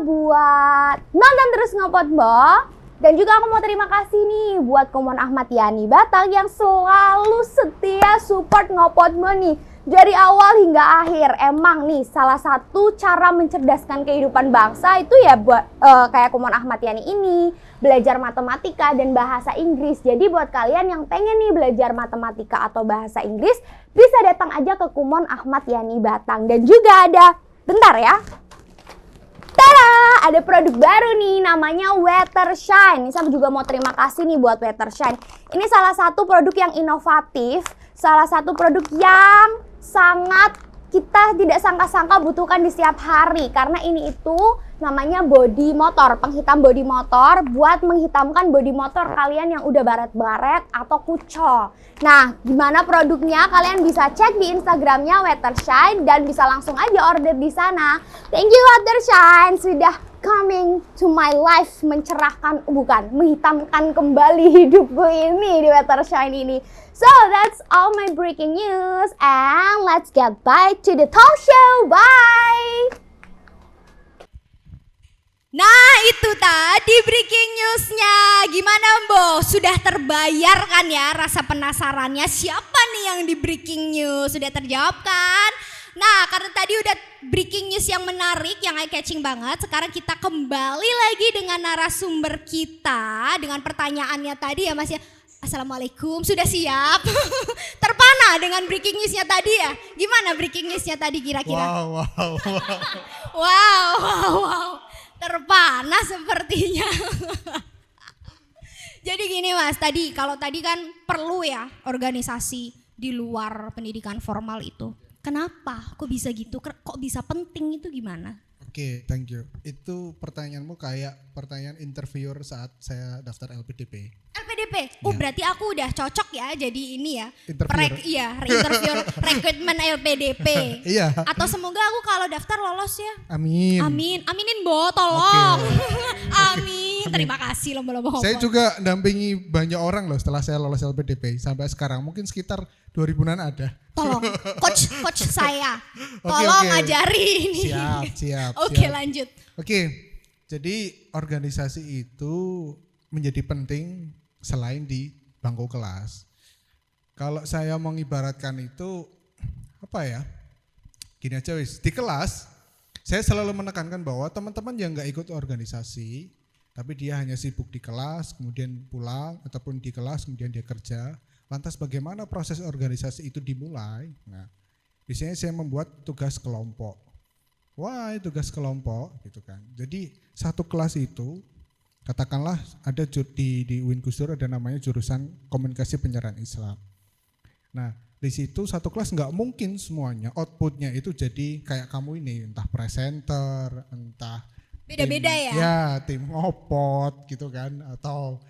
buat nonton terus Ngopot Bo. Dan juga aku mau terima kasih nih buat Komon Ahmad Yani Batang yang selalu setia support Ngopotmo nih. Dari awal hingga akhir. Emang nih salah satu cara mencerdaskan kehidupan bangsa itu ya buat kayak Komon Ahmad Yani ini. Belajar matematika dan bahasa Inggris. Jadi buat kalian yang pengen nih belajar matematika atau bahasa Inggris, bisa datang aja ke Komon Ahmad Yani Batang. Dan juga ada, bentar ya. Tada! Ada produk baru nih namanya Weathershine. Nisa juga mau terima kasih nih buat Weathershine. Ini salah satu produk yang inovatif, salah satu produk yang sangat kita tidak sangka-sangka butuhkan di setiap hari. Karena ini itu namanya body motor, penghitam body motor buat menghitamkan body motor kalian yang udah baret-baret atau kucel. Nah, gimana produknya? Kalian bisa cek di Instagramnya Weathershine dan bisa langsung aja order di sana. Thank you Weathershine sudah coming to my life, menghitamkan kembali hidupku ini di Weathershine ini. So that's all my breaking news and let's get back to the talk show. Bye. Nah itu tadi breaking newsnya. Gimana Mbo? Sudah terbayarkan ya rasa penasarannya siapa nih yang di breaking news? Sudah terjawab kan? Nah karena tadi udah breaking news yang menarik, yang eye catching banget. Sekarang kita kembali lagi dengan narasumber kita. Dengan pertanyaannya tadi ya Mas ya. Assalamualaikum, sudah siap? Terpana dengan breaking newsnya tadi ya? Gimana breaking newsnya tadi kira-kira? Wow. Terpana sepertinya. Jadi gini Mas, kalau tadi kan perlu ya organisasi di luar pendidikan formal itu. Kenapa? Kok bisa gitu? Kok bisa penting itu gimana? Oke, thank you. Itu pertanyaanmu kayak pertanyaan interviewer saat saya daftar LPDP. LPDP? Ya. Berarti aku udah cocok ya jadi ini ya. Interviewer. Interviewer rekrutmen LPDP. Iya. Atau semoga aku kalau daftar lolos ya. Amin. Aminin Bo, tolong. Oke. Amin. Terima kasih lomba-lomba Saya juga dampingi banyak orang loh setelah saya lolos LPDP sampai sekarang. Mungkin sekitar 2000-an ada. Tolong, coach saya. Oke, Tolong oke. ajari ini. Siap. Oke, lanjut. Oke, jadi organisasi itu menjadi penting selain di bangku kelas. Kalau saya mengibaratkan itu apa ya? Gini aja wis, di kelas saya selalu menekankan bahwa teman-teman yang nggak ikut organisasi, tapi dia hanya sibuk di kelas, kemudian pulang, ataupun di kelas kemudian dia kerja. Lantas bagaimana proses organisasi itu dimulai? Nah, biasanya saya membuat tugas kelompok. Wah, tugas kelompok gitu kan. Jadi satu kelas itu katakanlah ada di UIN Gus Dur ada namanya jurusan komunikasi penyiaran Islam. Nah, di situ satu kelas nggak mungkin semuanya outputnya itu jadi kayak kamu ini, entah presenter, entah Beda-beda tim, ya? Ya, tim ngopot gitu kan, atau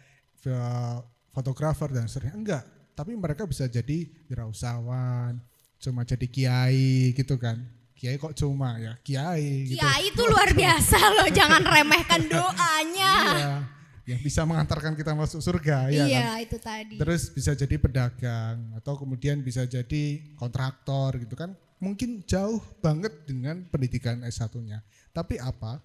fotografer dan seterusnya. Enggak, tapi mereka bisa jadi wirausahawan, cuma jadi kiai gitu kan. Kiai kok cuma ya, kiai gitu. Kiai itu luar biasa loh, jangan remehkan doanya. Iya, yang bisa mengantarkan kita masuk surga ya Iya, kan. itu tadi. Terus bisa jadi pedagang atau kemudian bisa jadi kontraktor gitu kan. Mungkin jauh banget dengan pendidikan S1-nya. Tapi apa?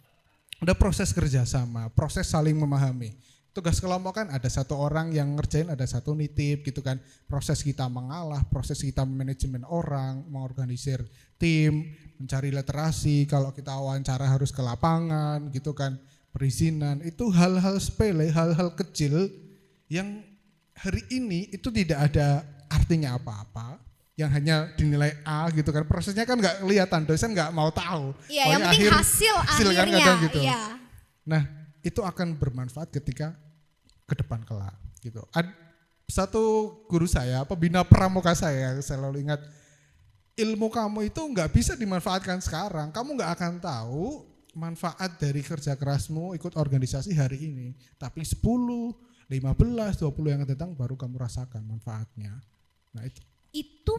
Ada proses kerjasama, proses saling memahami. Tugas kelompok kan ada satu orang yang ngerjain, ada satu nitip gitu kan. Proses kita mengalah, proses kita manajemen orang, mengorganisir tim, mencari literasi, kalau kita wawancara harus ke lapangan gitu kan. Perizinan, itu hal-hal sepele, hal-hal kecil yang hari ini itu tidak ada artinya apa-apa. Yang hanya dinilai A gitu kan, prosesnya kan nggak kelihatan, dosen nggak mau tahu. Iya, yang penting hasil kan akhirnya. kadang gitu. Iya. Nah, itu akan bermanfaat ketika ke depan kelak. gitu. Satu guru saya, pembina pramuka saya selalu ingat, ilmu kamu itu nggak bisa dimanfaatkan sekarang. Kamu nggak akan tahu manfaat dari kerja kerasmu ikut organisasi hari ini. Tapi 10, 15, 20 yang akan datang baru kamu rasakan manfaatnya. Nah Itu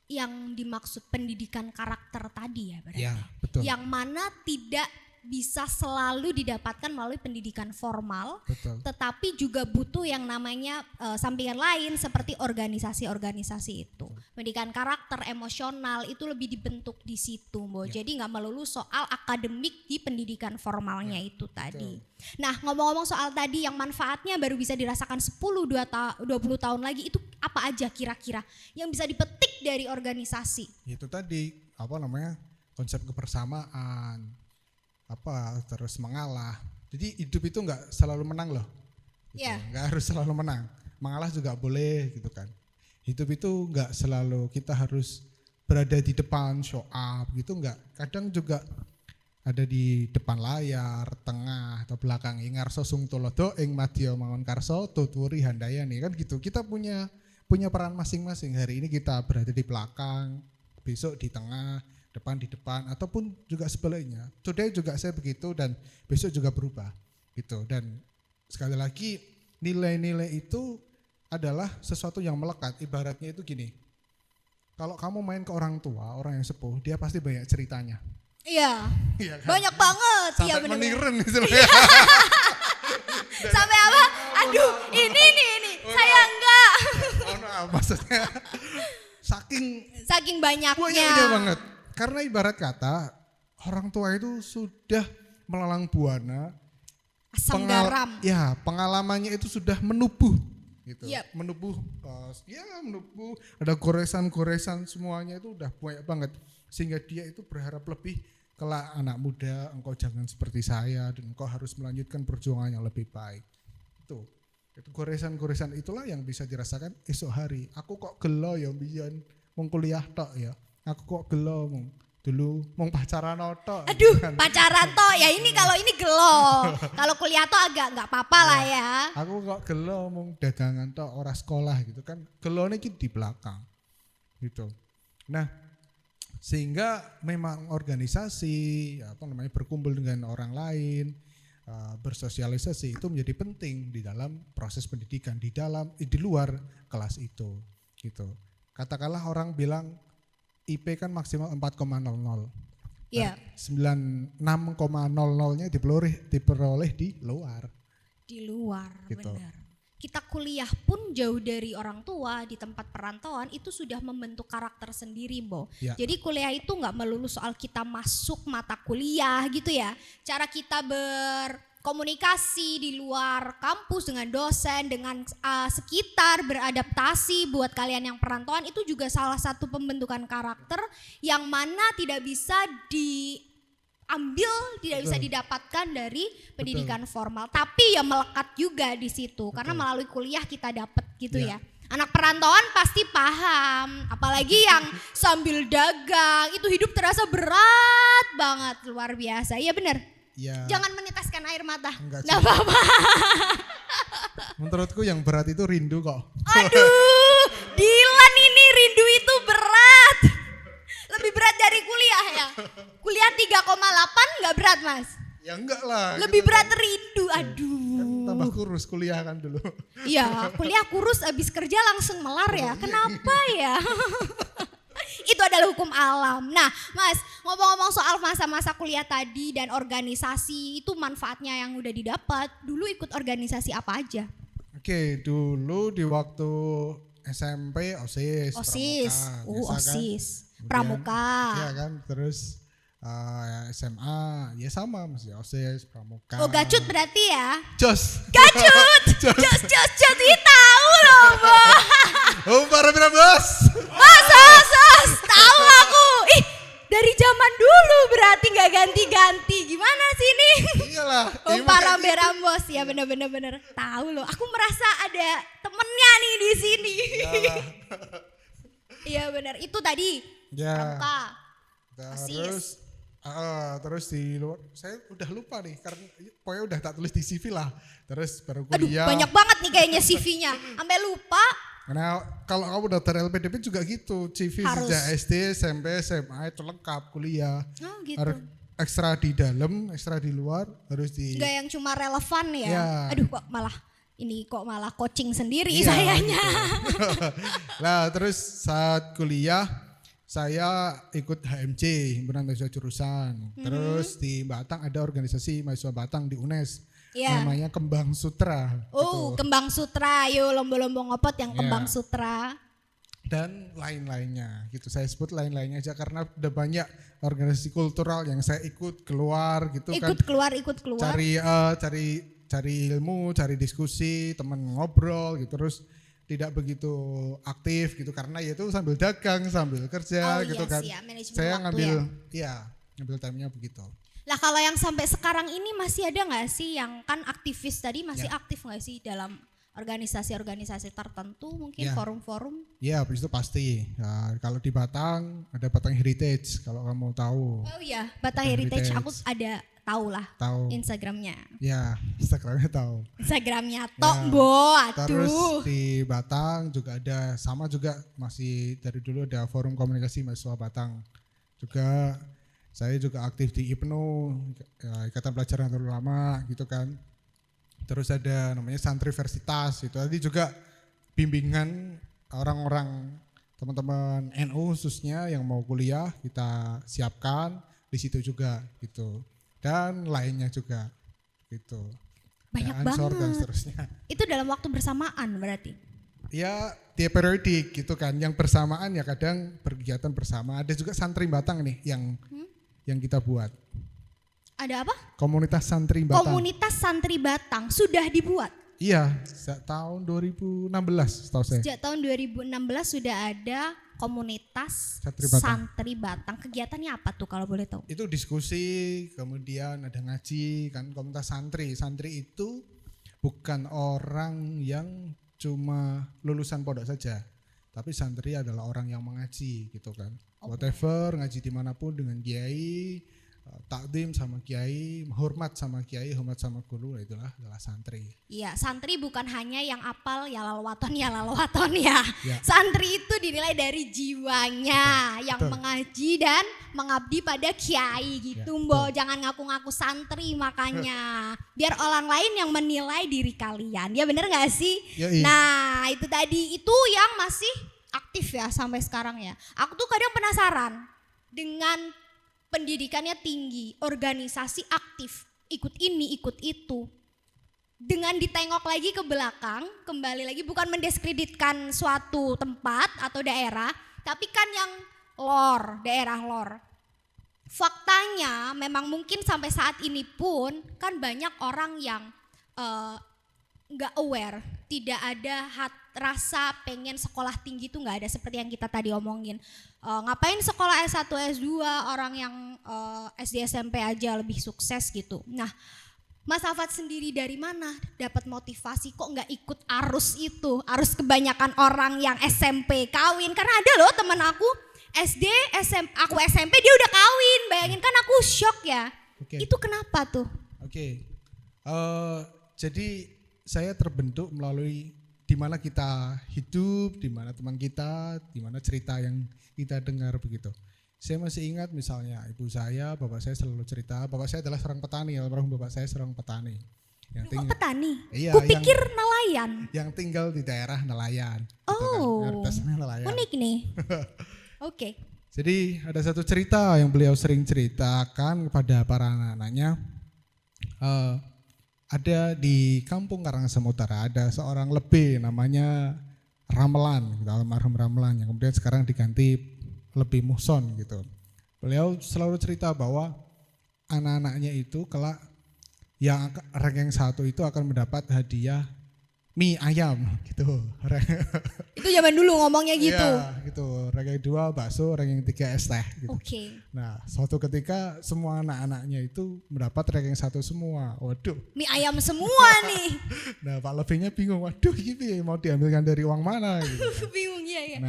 yang dimaksud pendidikan karakter tadi ya berarti. ya, betul. Yang mana tidak bisa selalu didapatkan melalui pendidikan formal, Betul. tetapi juga butuh yang namanya sampingan lain seperti organisasi-organisasi itu. Pendidikan karakter, emosional itu lebih dibentuk di situ, Bo. Ya. Jadi nggak melulu soal akademik di pendidikan formalnya Ya, itu tadi. Nah, ngomong-ngomong soal tadi yang manfaatnya baru bisa dirasakan 10, 20 tahun lagi, itu apa aja kira-kira yang bisa dipetik dari organisasi? Itu tadi konsep kebersamaan, terus mengalah. Jadi hidup itu nggak selalu menang loh, gitu. Iya. Nggak harus selalu menang. Mengalah juga boleh gitu kan. Hidup itu nggak selalu kita harus berada di depan show up gitu, nggak. Kadang juga ada di depan layar, tengah atau belakang. Ngarso sung tulodo ing madya mangun karso tuturi handayani kan gitu. Kita punya peran masing-masing. Hari ini kita berada di belakang, besok di tengah, depan di depan, ataupun juga sebaliknya. Today juga saya begitu dan besok juga berubah gitu. Dan sekali lagi nilai-nilai itu adalah sesuatu yang melekat. Ibaratnya itu gini, kalau kamu main ke orang tua, orang yang sepuh, dia pasti banyak ceritanya. Iya, Iya kan? banyak banget. Iya Sampai bener-bener. meniren istilahnya. Sampai apa? Aduh, ini. Saya enggak. Oh, nah, maksudnya Saking banyaknya. banyaknya banget. Karena ibarat kata orang tua itu sudah melalang buana, Asam garam. ya pengalamannya itu sudah menubuh gitu. Yep. Menubuh, ada goresan-goresan semuanya itu udah banyak banget. Sehingga dia itu berharap lebih, kelak anak muda engkau jangan seperti saya dan engkau harus melanjutkan perjuangan yang lebih baik. Itu goresan-goresan itulah yang bisa dirasakan esok hari. Aku kok gelo ya mbiyen mung kuliah tok ya. Aku kok gelo dulu mung pacaran tok. Aduh, kan. pacaran toh ya ini kalau ini gelo. Kalau kuliah toh agak nggak apa-apa lah ya. Aku kok gelo mung dagangan tok ora sekolah gitu kan. Gelone iki di belakang. Gitu. Nah, sehingga memang organisasi berkumpul dengan orang lain, bersosialisasi itu menjadi penting di dalam proses pendidikan, di luar kelas itu gitu. Katakanlah orang bilang IP kan maksimal 4,00. Iya. 96,00-nya diperoleh di luar. Di luar, Gitu. benar. Kita kuliah pun jauh dari orang tua di tempat perantauan itu sudah membentuk karakter sendiri, Bo. Ya. Jadi kuliah itu nggak melulu soal kita masuk mata kuliah gitu ya. Cara kita berkomunikasi di luar kampus dengan dosen, dengan sekitar, beradaptasi buat kalian yang perantauan itu juga salah satu pembentukan karakter yang mana tidak bisa tidak bisa didapatkan dari pendidikan formal, tapi ya melekat juga di situ karena melalui kuliah kita dapat gitu ya. Anak perantauan pasti paham, apalagi yang sambil dagang itu hidup terasa berat banget, luar biasa. Iya benar. Ya. Jangan meneteskan air mata. Enggak Nggak sih. apa-apa. Menurutku yang berat itu rindu kok. Aduh, Dilan ini rindu itu berat. Lebih berat dari kuliah ya. Kuliah 3,8 nggak berat Mas? Ya enggak lah. Lebih gitu berat kan. rindu, aduh. Kan tambah kurus kuliah kan dulu. Iya, kuliah kurus abis kerja langsung melar ya. Kenapa ya? Itu adalah hukum alam. Nah, Mas, ngomong-ngomong soal masa-masa kuliah tadi dan organisasi, itu manfaatnya yang udah didapat. Dulu ikut organisasi apa aja? Oke, dulu di waktu SMP OSIS. OSIS, Pramuka, biasa kan. OSIS, Kemudian, Pramuka. Iya kan, terus SMA, ya sama masih OSIS, Pramuka. Oh, gacut berarti ya? Jos. Gacut! Jos, ih tahu loh, Bo. Oh, para bos. Mas, tahu aku. Ih, dari zaman dulu berarti nggak ganti-ganti. Gimana sih ini? Iyalah. Para berambos ya bener. Tahu loh. Aku merasa ada temennya nih di sini. Iyalah. Iya benar. Itu tadi. Ya. Pramuka. Terus OSIS. Terus di luar, saya udah lupa nih karena pokoknya udah tak tulis di CV lah. Terus baru Aduh, kuliah. banyak banget nih kayaknya CV-nya. Sampai lupa. Karena kalau kamu daftar LPDP juga gitu, CV Harus. sejak SD, SMP, SMA itu lengkap kuliah. Oh gitu. Harus ekstra di dalam, ekstra di luar, harus di. Enggak yang cuma relevan ya. Ya. Aduh kok malah coaching sendiri Iya, sayanya. gitu. Nah terus saat kuliah saya ikut HMJ, himpunan mahasiswa jurusan. Terus di Batang ada organisasi mahasiswa Batang di UNES, Iya. namanya Kembang Sutra. Oh, gitu. Kembang Sutra. Yuk lomba-lomba ngopot yang Iya. Kembang Sutra. Dan lain-lainnya gitu, saya sebut lain-lainnya aja karena udah banyak organisasi kultural yang saya ikut keluar gitu kan, Ikut keluar. cari ilmu, cari diskusi, teman ngobrol gitu, terus tidak begitu aktif gitu karena ya itu sambil dagang, sambil kerja Oh gitu iya kan. sih ya, manajemen Saya waktu ngambil ya. ngambil time-nya begitu. Lah kalau yang sampai sekarang ini masih ada nggak sih yang kan aktivis tadi masih Ya. aktif nggak sih dalam organisasi-organisasi tertentu mungkin Ya. forum-forum? Ya, habis itu pasti. Ya, kalau di Batang ada Batang Heritage kalau kamu tahu. Oh iya, Batang Batang Heritage Heritage. aku ada tahu lah Tahu. Instagramnya. Ya, Instagramnya tahu. Instagramnya tok Ya. Bo, Terus aduh. di Batang juga ada, sama juga masih dari dulu ada forum komunikasi mahasiswa Batang. Juga saya juga aktif di IPNU, ya, Ikatan Pelajar Nahdlatul Ulama gitu kan. Terus ada namanya Santriversitas, itu tadi juga bimbingan orang-orang teman-teman NU khususnya yang mau kuliah kita siapkan di situ juga gitu. Dan lainnya juga gitu. Banyak Ya, Ansor dan banget. seterusnya. Itu dalam waktu bersamaan berarti. Ya tiap periodik gitu kan, yang bersamaan ya kadang berkegiatan bersama. Ada juga santri Batang nih yang kita buat. Ada apa? Komunitas santri Batang. Komunitas Santri Batang sudah dibuat. Iya, sejak tahun 2016 setahu saya. Sejak tahun 2016 sudah ada komunitas Santri Batang. Santri Batang. Kegiatannya apa tuh kalau boleh tahu? Itu diskusi, kemudian ada ngaji kan, komunitas santri. Santri itu bukan orang yang cuma lulusan pondok saja, tapi santri adalah orang yang mengaji gitu kan. Whatever, ngaji dimanapun dengan kiai, takdim sama kiai, hormat sama kiai, hormat sama guru, itulah adalah santri. Iya, santri bukan hanya yang apal ya lalwaton ya. Ya. Santri itu dinilai dari jiwanya yang betul. mengaji dan mengabdi pada kiai gitu, Ya, Mbok. Jangan ngaku-ngaku santri makanya. Biar orang lain yang menilai diri kalian. Ya bener gak sih? Yoi. Nah, itu tadi itu yang masih aktif ya sampai sekarang ya. Aku tuh kadang penasaran dengan pendidikannya tinggi, organisasi aktif, ikut ini, ikut itu. Dengan ditengok lagi ke belakang, kembali lagi bukan mendiskreditkan suatu tempat atau daerah, tapi kan yang daerah lor. Faktanya memang mungkin sampai saat ini pun kan banyak orang yang nggak aware, tidak ada rasa pengen sekolah tinggi itu nggak ada seperti yang kita tadi omongin. Ngapain sekolah S1, S2 orang yang SD SMP aja lebih sukses gitu. Nah, Mas Afat sendiri dari mana dapat motivasi kok nggak ikut arus itu, arus kebanyakan orang yang SMP kawin? Karena ada loh temen aku SD, aku SMP dia udah kawin, bayangin kan aku shock ya. Oke. Itu kenapa tuh? Oke. Jadi saya terbentuk melalui di mana kita hidup, di mana teman kita, di mana cerita yang kita dengar begitu. Saya masih ingat misalnya ibu saya, bapak saya selalu cerita, bapak saya adalah seorang petani, almarhum bapak saya seorang petani. Yang Kok petani? Iya, Kupikir nelayan. yang tinggal di daerah nelayan. Oh. Gitu kan, dasarnya nelayan. Unik nih. Oke. Jadi ada satu cerita yang beliau sering ceritakan kepada para anak-anaknya. Ada di kampung Karangasem Utara ada seorang lebih namanya Ramelan, gitu, almarhum Ramelan yang kemudian sekarang diganti Lebih Muhson gitu. Beliau selalu cerita bahwa anak-anaknya itu kelak yang ranking 1 itu akan mendapat hadiah mie ayam gitu. Itu zaman dulu ngomongnya gitu. Iya, gitu. Ranking 2 bakso, ranking 3 es teh gitu. Oke. Nah, suatu ketika semua anak-anaknya itu mendapat ranking 1 semua. Waduh. Mie ayam semua nih. Nah, Pak Lebihnya bingung. Waduh, gitu mau diambilkan dari uang mana gitu. Bingung ya.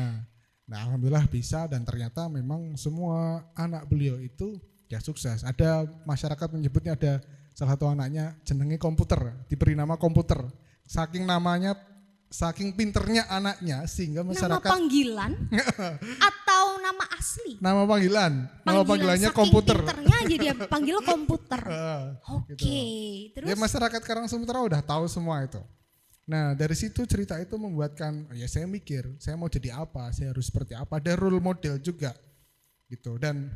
Nah, alhamdulillah bisa dan ternyata memang semua anak beliau itu dia sukses. Ada masyarakat menyebutnya ada salah satu anaknya jenenge komputer, diberi nama komputer. Saking pinternya anaknya sehingga Nama masyarakat panggilan atau nama asli? nama panggilan, nama panggilannya saking komputer. pinternya aja dia panggil komputer. Oke, Gitu. terus Ya masyarakat Karangsemuntara udah tahu semua itu. Nah dari situ cerita itu membuatkan ya saya mikir saya mau jadi apa, saya harus seperti apa. Ada role model juga gitu. Dan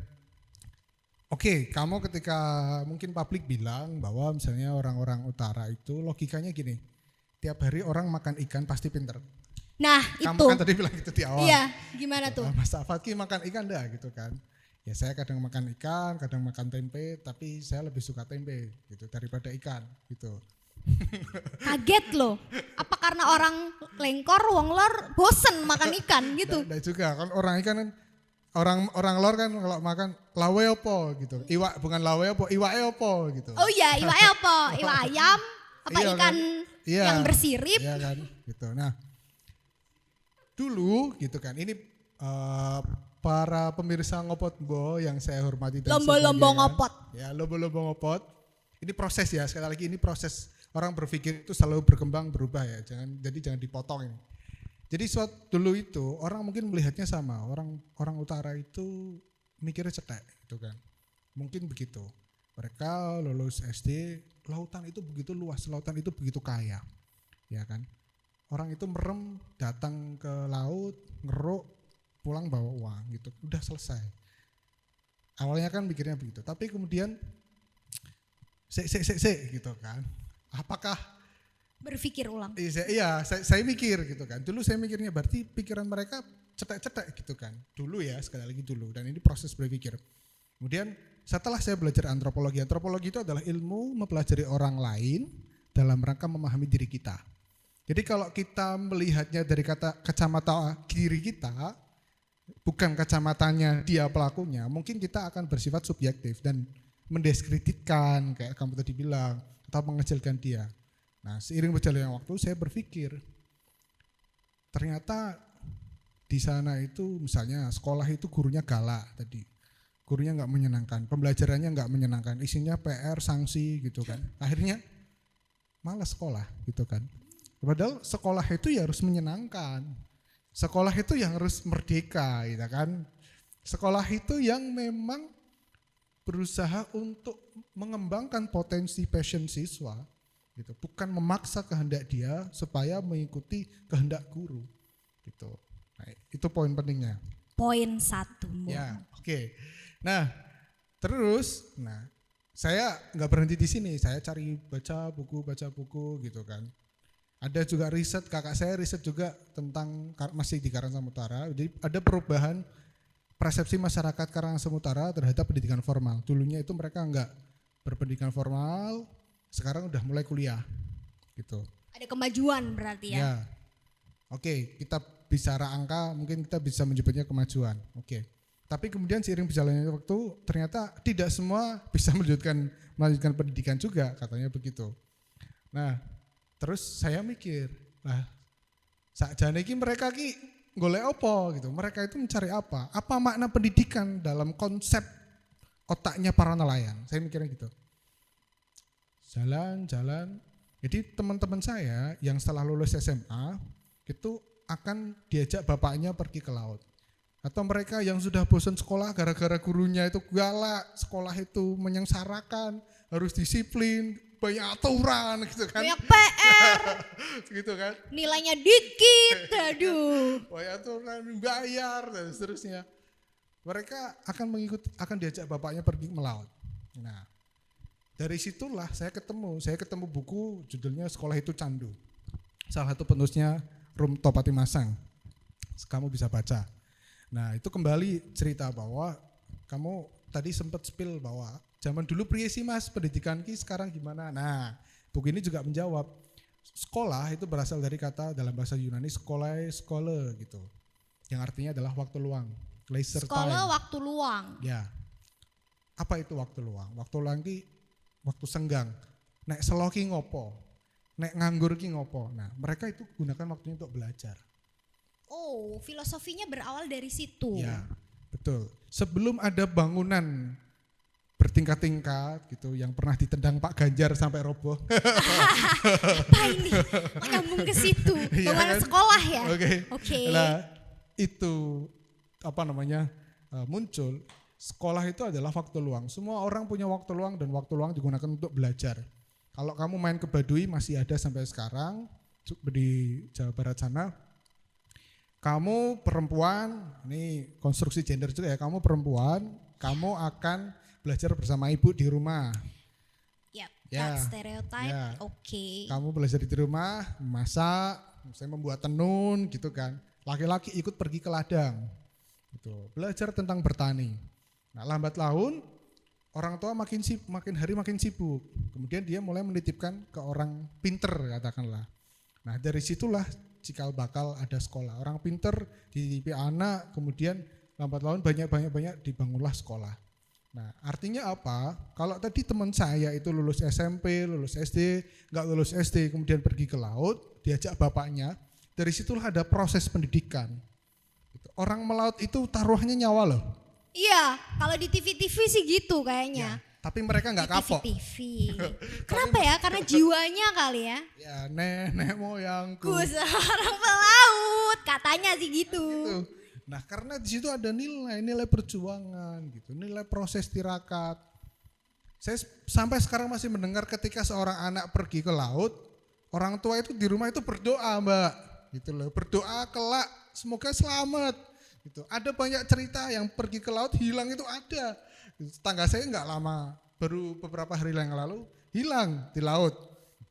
oke, kamu ketika mungkin publik bilang bahwa misalnya orang-orang utara itu logikanya gini, tiap hari orang makan ikan pasti pinter. nah Kamu itu. kan tadi bilang gitu di awal. Iya, gimana tuh? Mas Fatki makan ikan dah gitu kan. Ya saya kadang makan ikan, kadang makan tempe, tapi saya lebih suka tempe gitu daripada ikan gitu. Kaget loh. Apa karena orang lengkor, wong lor bosen makan ikan gitu? Dan juga kan orang ikan kan orang lor kan kalau makan lawe opo gitu. Iwak bukan lawe opo, iwake opo gitu. Oh iya, iwaknya apa? Iwak ayam? Apa Iya ikan kan? Iya. yang bersirip? Iya kan gitu. Nah, dulu gitu kan ini para pemirsa ngopot yang saya hormati dan Lomba-lomba sebagainya. ngopot. Ya, lomba-lomba ngopot. Ini proses ya, sekali lagi ini proses. Orang berpikir itu selalu berkembang, berubah ya. Jangan dipotong ini. Jadi dulu itu orang mungkin melihatnya sama. Orang utara itu mikirnya cetek gitu kan. Mungkin begitu. Mereka lulus SD, lautan itu begitu luas, lautan itu begitu kaya. Ya kan? Orang itu merem datang ke laut, ngeruk, pulang bawa uang gitu. Udah selesai. Awalnya kan mikirnya begitu, tapi kemudian gitu kan. Apakah Berpikir ulang. iya saya mikir gitu kan. Dulu saya mikirnya berarti pikiran mereka cetek-cetek gitu kan. Dulu ya, sekali lagi dulu, dan ini proses berpikir. Kemudian setelah saya belajar antropologi itu adalah ilmu mempelajari orang lain dalam rangka memahami diri kita. Jadi kalau kita melihatnya dari kacamata kiri kita, bukan kacamatanya dia pelakunya, mungkin kita akan bersifat subjektif dan mendiskreditkan kayak kamu tadi bilang atau mengecilkan dia. Nah, seiring berjalannya waktu saya berpikir ternyata di sana itu misalnya sekolah itu gurunya galak tadi. Gurunya nggak menyenangkan, pembelajarannya nggak menyenangkan, isinya PR, sanksi gitu kan. Akhirnya malas sekolah gitu kan. Padahal sekolah itu ya harus menyenangkan. Sekolah itu yang harus merdeka gitu kan. Sekolah itu yang memang berusaha untuk mengembangkan potensi passion siswa gitu, bukan memaksa kehendak dia supaya mengikuti kehendak guru gitu. Nah, itu poin pentingnya. Poin 1. Ya, oke. Nah, terus saya nggak berhenti di sini, saya cari baca buku gitu kan. Ada juga riset, kakak saya riset juga tentang masih di Karangsemuntara. Jadi ada perubahan persepsi masyarakat Karangsemuntara terhadap pendidikan formal. Dulunya itu mereka enggak berpendidikan formal, sekarang udah mulai kuliah gitu. Ada kemajuan berarti ya. Ya. Oke, kita bicara angka mungkin kita bisa menyebutnya kemajuan. Oke. Tapi kemudian seiring berjalannya waktu ternyata tidak semua bisa melanjutkan pendidikan juga, katanya begitu. Nah, terus saya mikir, lah sakjane iki mereka ki golek apa gitu. Mereka itu mencari apa? Apa makna pendidikan dalam konsep otaknya para nelayan? Saya mikirnya gitu. Jalan. Jadi teman-teman saya yang setelah lulus SMA itu akan diajak bapaknya pergi ke laut. Atau mereka yang sudah bosan sekolah gara-gara gurunya itu galak, sekolah itu menyengsarakan, harus disiplin, banyak aturan gitu kan. Banyak PR. Gitu kan. Nilainya dikit. Aduh. Banyak aturan, bayar dan seterusnya. Mereka akan diajak bapaknya pergi melaut. Nah, dari situlah saya ketemu buku judulnya Sekolah Itu Candu. Salah satu penulisnya Rum Topati Masang. Kamu bisa baca. Nah, itu kembali cerita bahwa kamu tadi sempat spill bahwa zaman dulu priye sih Mas pendidikan ki sekarang gimana? Nah, buku ini juga menjawab. Sekolah itu berasal dari kata dalam bahasa Yunani skole gitu. Yang artinya adalah waktu luang, leisure time. Sekolah waktu luang. Ya. Apa itu waktu luang? Waktu luang ki waktu senggang. Nek selo ki ngopo? Nek nganggur ki ngopo? Nah, mereka itu gunakan waktunya untuk belajar. Oh, filosofinya berawal dari situ. Ya, betul. Sebelum ada bangunan bertingkat-tingkat gitu, yang pernah ditendang Pak Ganjar sampai roboh. Apa ini? Oh, nyambung ke situ. Iya Bangunan kan? sekolah ya? Oke. Oke. Nah, itu muncul. Sekolah itu adalah waktu luang. Semua orang punya waktu luang dan waktu luang digunakan untuk belajar. Kalau kamu main ke Baduy masih ada sampai sekarang di Jawa Barat sana. Kamu perempuan, ini konstruksi gender juga ya, kamu perempuan, kamu akan belajar bersama ibu di rumah. Yap, Ya, that stereotype. ya. Oke. Kamu belajar di rumah, masak, misalnya membuat tenun gitu kan. Laki-laki ikut pergi ke ladang. Gitu. Belajar tentang bertani. Nah, lambat laun orang tua makin hari makin sibuk. Kemudian dia mulai menitipkan ke orang pinter katakanlah. Nah, dari situlah cikal bakal ada sekolah. Orang pinter dititipi anak, kemudian lambat laun banyak dibangunlah sekolah. Nah, artinya apa? Kalau tadi teman saya itu lulus SMP, lulus SD, nggak lulus SD, kemudian pergi ke laut, diajak bapaknya, dari situlah ada proses pendidikan. Orang melaut itu taruhannya nyawa loh. Iya, kalau di TV-TV sih gitu kayaknya. Tapi mereka nggak kapok. Di TV. Kenapa ya? Karena jiwanya kali ya. Ya, nenek moyangku. Ku seorang pelaut, katanya sih gitu. Gitu. Nah, karena di situ ada nilai perjuangan gitu, nilai proses tirakat. Saya sampai sekarang masih mendengar ketika seorang anak pergi ke laut, orang tua itu di rumah itu berdoa, Mbak. Gitu loh, berdoa kelak semoga selamat. Gitu. Ada banyak cerita yang pergi ke laut hilang itu ada. Tetangga saya nggak lama, baru beberapa hari yang lalu hilang di laut.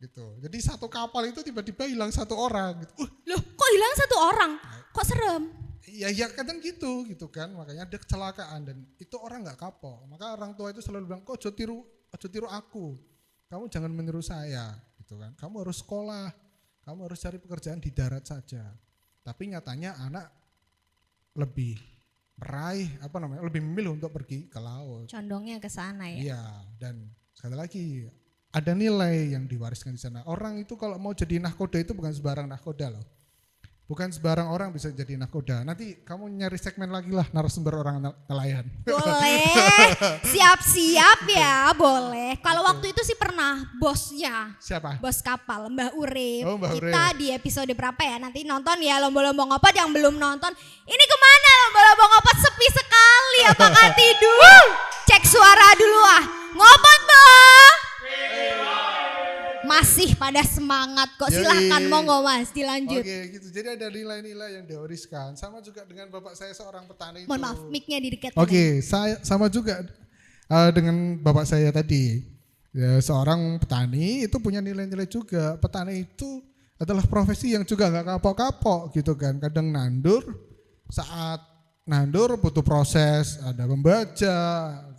Gitu. Jadi satu kapal itu tiba-tiba hilang satu orang. Gitu. Loh, kok hilang satu orang? Kok serem? Ya kadang gitu kan, makanya ada kecelakaan dan itu orang nggak kapok. Maka orang tua itu selalu bilang, kok ojo tiru aku, kamu jangan meniru saya, gitu kan. Kamu harus sekolah, kamu harus cari pekerjaan di darat saja. Tapi nyatanya anak lebih lebih memilih untuk pergi ke laut. Condongnya ke sana ya. Iya, dan sekali lagi ada nilai yang diwariskan di sana. Orang itu kalau mau jadi nahkoda itu bukan sembarang nahkoda loh. Bukan sembarang orang bisa jadi nahkoda. Nanti kamu nyari segmen lagi lah narasumber orang nelayan. Boleh, siap-siap ya, boleh. Kalau waktu itu sih pernah bosnya. Siapa? Bos kapal, Mbah Urip. Oh, Mbah Kita Urip. di episode berapa ya? Nanti nonton ya Lomba-Lomba Ngopot yang belum nonton. Ini kemana Lomba-Lomba Ngopot sepi sekali, apakah tidur? Cek suara dulu ah. Ngopot Mbak. Masih pada semangat kok, Yoi. silahkan monggo mas dilanjut. Oke gitu, jadi ada nilai-nilai yang diwariskan. Sama juga dengan bapak saya seorang petani itu. Mohon maaf, mic-nya didekatkan. Oke, saya sama juga dengan bapak saya tadi. Ya, seorang petani itu punya nilai-nilai juga. Petani itu adalah profesi yang juga nggak kapok-kapok gitu kan. Kadang nandur, saat nandur butuh proses, ada membaca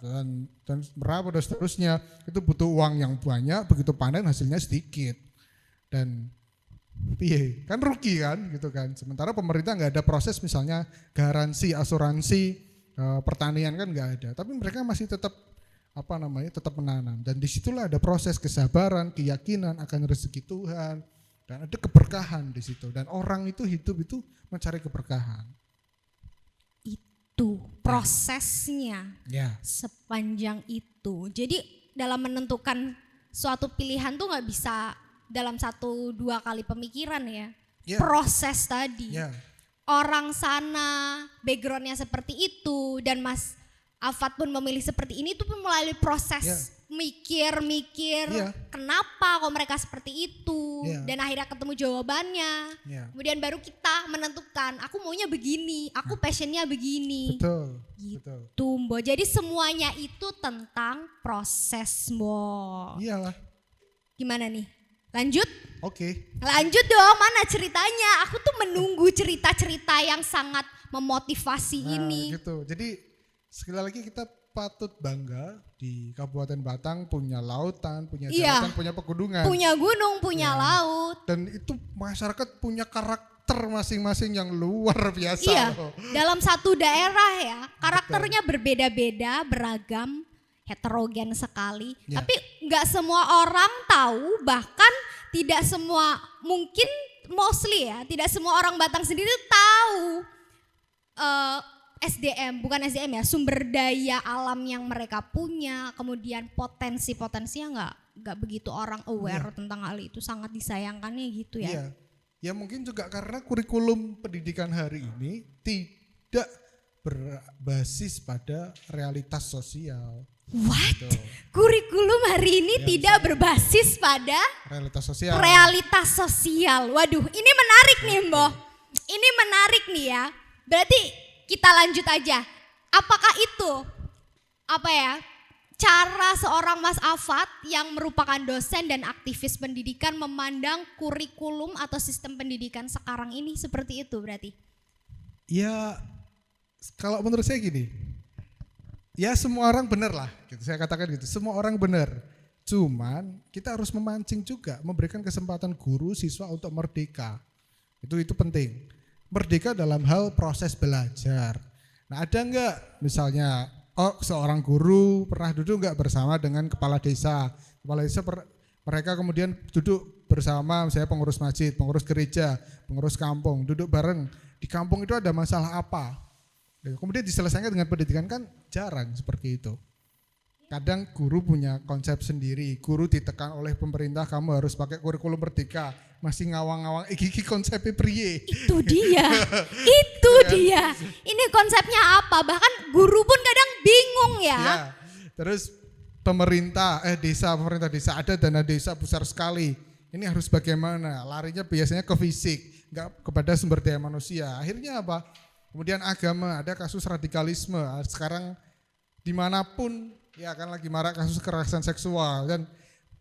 dan merawat dan seterusnya. Itu butuh uang yang banyak, begitu panen hasilnya sedikit. Dan kan rugi kan gitu kan. Sementara pemerintah nggak ada proses misalnya garansi, asuransi pertanian kan nggak ada. Tapi mereka masih tetap tetap menanam. Dan disitulah ada proses kesabaran, keyakinan akan rezeki Tuhan, dan ada keberkahan di situ. Dan orang itu hidup itu mencari keberkahan. Itu prosesnya Ya. sepanjang itu. Jadi dalam menentukan suatu pilihan tuh nggak bisa dalam 1-2 kali pemikiran ya. Ya. Proses tadi. Ya. Orang sana backgroundnya seperti itu dan Mas Afat pun memilih seperti ini itu pun melalui proses Ya. mikir-mikir Ya. kenapa kok mereka seperti itu Ya. dan akhirnya ketemu jawabannya. Ya. Kemudian baru kita menentukan aku maunya begini, aku passionnya begini. Betul. Gitu. Betul. Mbok. Jadi semuanya itu tentang proses, Mbok. Iyalah. Gimana nih? Lanjut? Oke. Lanjut dong, mana ceritanya? Aku tuh menunggu cerita-cerita yang sangat memotivasi Nah, ini. gitu. Jadi sekali lagi kita patut bangga di Kabupaten Batang punya lautan, punya Iya. daratan, punya pegunungan. Punya gunung, punya Ya. laut. Dan itu masyarakat punya karakter masing-masing yang luar biasa Iya, loh. dalam satu daerah ya, karakternya berbeda-beda, beragam, heterogen sekali. Ya. Tapi nggak semua orang tahu, bahkan tidak semua, mungkin mostly ya, tidak semua orang Batang sendiri tahu SDM, bukan SDM ya, sumber daya alam yang mereka punya, kemudian potensi-potensinya nggak begitu orang aware tentang hal itu, sangat disayangkannya gitu ya. Iya. Ya mungkin juga karena kurikulum pendidikan hari ini tidak berbasis pada realitas sosial. What? Gitu. Kurikulum hari ini Ya, tidak berbasis pada Realitas sosial. realitas sosial. Waduh, ini menarik nih Mbok. Ini menarik nih ya. Berarti kita lanjut aja. Apakah itu cara seorang Mas Afat yang merupakan dosen dan aktivis pendidikan memandang kurikulum atau sistem pendidikan sekarang ini seperti itu berarti? Ya kalau menurut saya gini, ya semua orang benar lah, gitu. Saya katakan gitu, semua orang benar. Cuman kita harus memancing juga, memberikan kesempatan guru siswa untuk merdeka. Itu penting. Merdeka dalam hal proses belajar. Nah ada enggak misalnya, seorang guru pernah duduk enggak bersama dengan kepala desa. Kepala desa mereka kemudian duduk bersama misalnya pengurus masjid, pengurus gereja, pengurus kampung, duduk bareng. Di kampung itu ada masalah apa? Kemudian diselesaikan dengan pendidikan, kan jarang seperti itu. Kadang guru punya konsep sendiri, guru ditekan oleh pemerintah kamu harus pakai kurikulum merdeka, masih ngawang-ngawang iki konsepnya priye. Itu dia, itu dia. Ini konsepnya apa? Bahkan guru pun kadang bingung ya. Ya. Terus pemerintah desa ada dana desa besar sekali. Ini harus bagaimana? Larinya biasanya ke fisik, enggak kepada sumber daya manusia. Akhirnya apa? Kemudian agama, ada kasus radikalisme. Sekarang dimanapun ya kan lagi marak kasus kekerasan seksual. Dan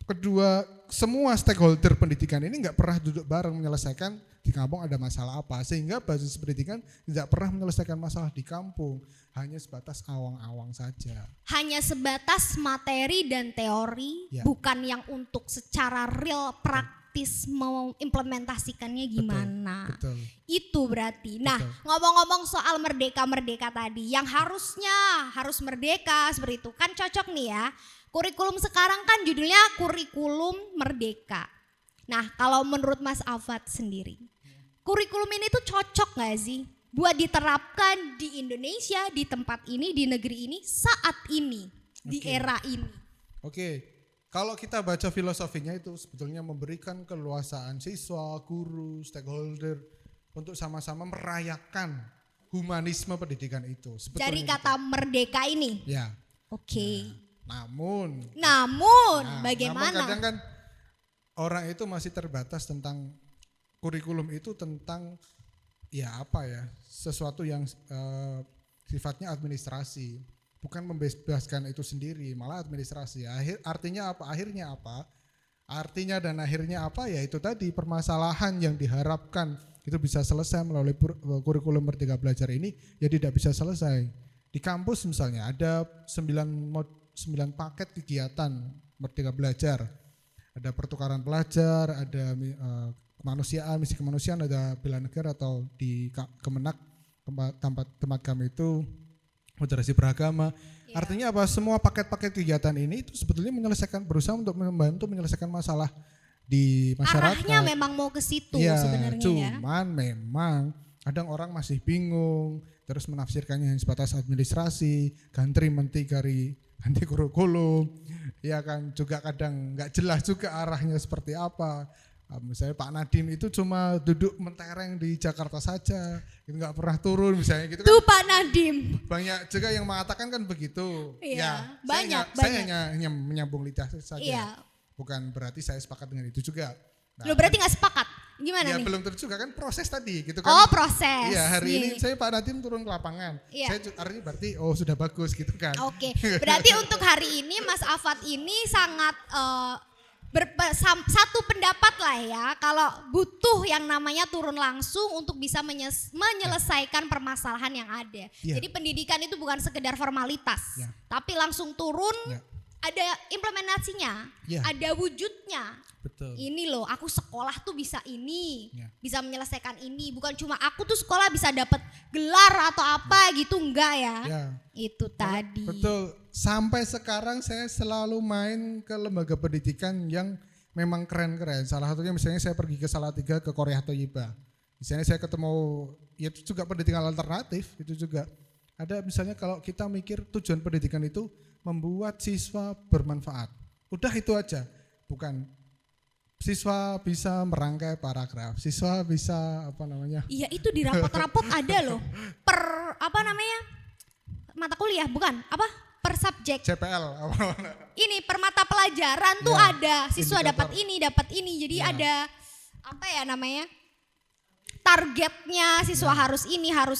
kedua, semua stakeholder pendidikan ini nggak pernah duduk bareng menyelesaikan di kampung ada masalah apa. Sehingga basis pendidikan tidak pernah menyelesaikan masalah di kampung. Hanya sebatas awang-awang saja. Hanya sebatas materi dan teori, Ya. bukan yang untuk secara real praktis mau implementasikannya gimana. Betul. Itu berarti. Nah, Betul. ngomong-ngomong soal merdeka tadi, yang harusnya harus merdeka seperti itu kan cocok nih ya. Kurikulum sekarang kan judulnya kurikulum merdeka. Nah, kalau menurut Mas Afat sendiri, kurikulum ini tuh cocok gak sih buat diterapkan di Indonesia, di tempat ini, di negeri ini, saat ini, di Oke. era ini? Oke, kalau kita baca filosofinya itu sebetulnya memberikan keleluasaan siswa, guru, stakeholder untuk sama-sama merayakan humanisme pendidikan itu. Sebetulnya Dari gitu. kata merdeka ini. Ya, Oke. namun Bagaimana? namun kadang kan orang itu masih terbatas tentang kurikulum itu tentang sesuatu yang sifatnya administrasi. Bukan membebaskan itu sendiri, malah administrasi. Artinya apa? Artinya dan akhirnya apa? Ya itu tadi permasalahan yang diharapkan itu bisa selesai melalui kurikulum Merdeka Belajar ini ya tidak bisa selesai. Di kampus misalnya ada 9 paket kegiatan Merdeka Belajar. Ada pertukaran pelajar, ada kemanusiaan, misi kemanusiaan, ada bela negara atau di Kemenak tempat kami itu moderasi beragama. Ya. Artinya apa? Semua paket-paket kegiatan ini itu sebetulnya berusaha untuk membantu menyelesaikan masalah di masyarakat. Arahnya memang mau ke situ Ya, sebenarnya ya. cuman memang kadang orang masih bingung, terus menafsirkannya yang sebatas administrasi, ganti kurikulum, ya kan juga kadang nggak jelas juga arahnya seperti apa. Misalnya Pak Nadiem itu cuma duduk mentereng di Jakarta saja, itu nggak pernah turun misalnya gitu kan. Tuh Pak Nadiem. Banyak juga yang mengatakan kan begitu. Iya, Ya, banyak. saya hanya menyambung lidah saja. Iya. Bukan berarti saya sepakat dengan itu juga. Nah, Lo berarti gak sepakat? Gimana ya nih? belum tentu juga kan proses tadi gitu kan. Oh proses. Iya hari ini Iya. saya Pak Nadiem turun ke lapangan. Iya. Saya artinya berarti sudah bagus gitu kan. Oke, berarti untuk hari ini Mas Afat ini sangat satu pendapat lah ya. Kalau butuh yang namanya turun langsung untuk bisa menyelesaikan permasalahan yang ada. Iya. Jadi pendidikan itu bukan sekedar formalitas, Ya. tapi langsung turun. Ya. Ada implementasinya, Ya. ada wujudnya. Betul. Ini loh, aku sekolah tuh bisa ini, Ya. bisa menyelesaikan ini. Bukan cuma aku tuh sekolah bisa dapat gelar atau apa gitu, enggak ya. Ya. Itu tadi. Betul. Sampai sekarang saya selalu main ke lembaga pendidikan yang memang keren-keren. Salah satunya misalnya saya pergi ke Salatiga ke Korea Toyiba. Misalnya saya ketemu ya itu juga pendidikan alternatif itu juga. Ada misalnya kalau kita mikir tujuan pendidikan itu membuat siswa bermanfaat. Udah itu aja. Bukan siswa bisa merangkai paragraf, siswa bisa Iya itu di rapot-rapot ada loh. Mata kuliah bukan? Per subjek. CPL. Ini per mata pelajaran tuh Ya, ada. Siswa indikator. dapat ini. Jadi Ya. ada targetnya siswa harus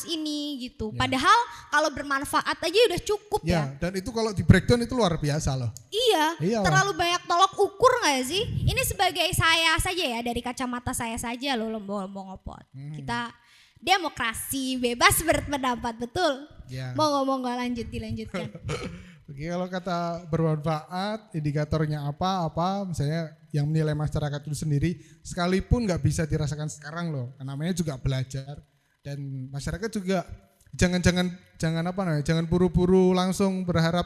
ini gitu. Ya. Padahal kalau bermanfaat aja udah cukup ya. Ya, dan itu kalau di breakdown itu luar biasa loh. Iya, Iya. terlalu banyak tolok ukur gak sih? Ini sebagai saya saja ya, dari kacamata saya saja loh Lombo-Lombo Ngopot. Kita demokrasi, bebas berpendapat, betul? Ya. Monggo dilanjutkan. Oke, kalau kata bermanfaat, indikatornya apa, misalnya yang menilai masyarakat itu sendiri, sekalipun nggak bisa dirasakan sekarang loh, namanya juga belajar, dan masyarakat juga jangan buru-buru langsung berharap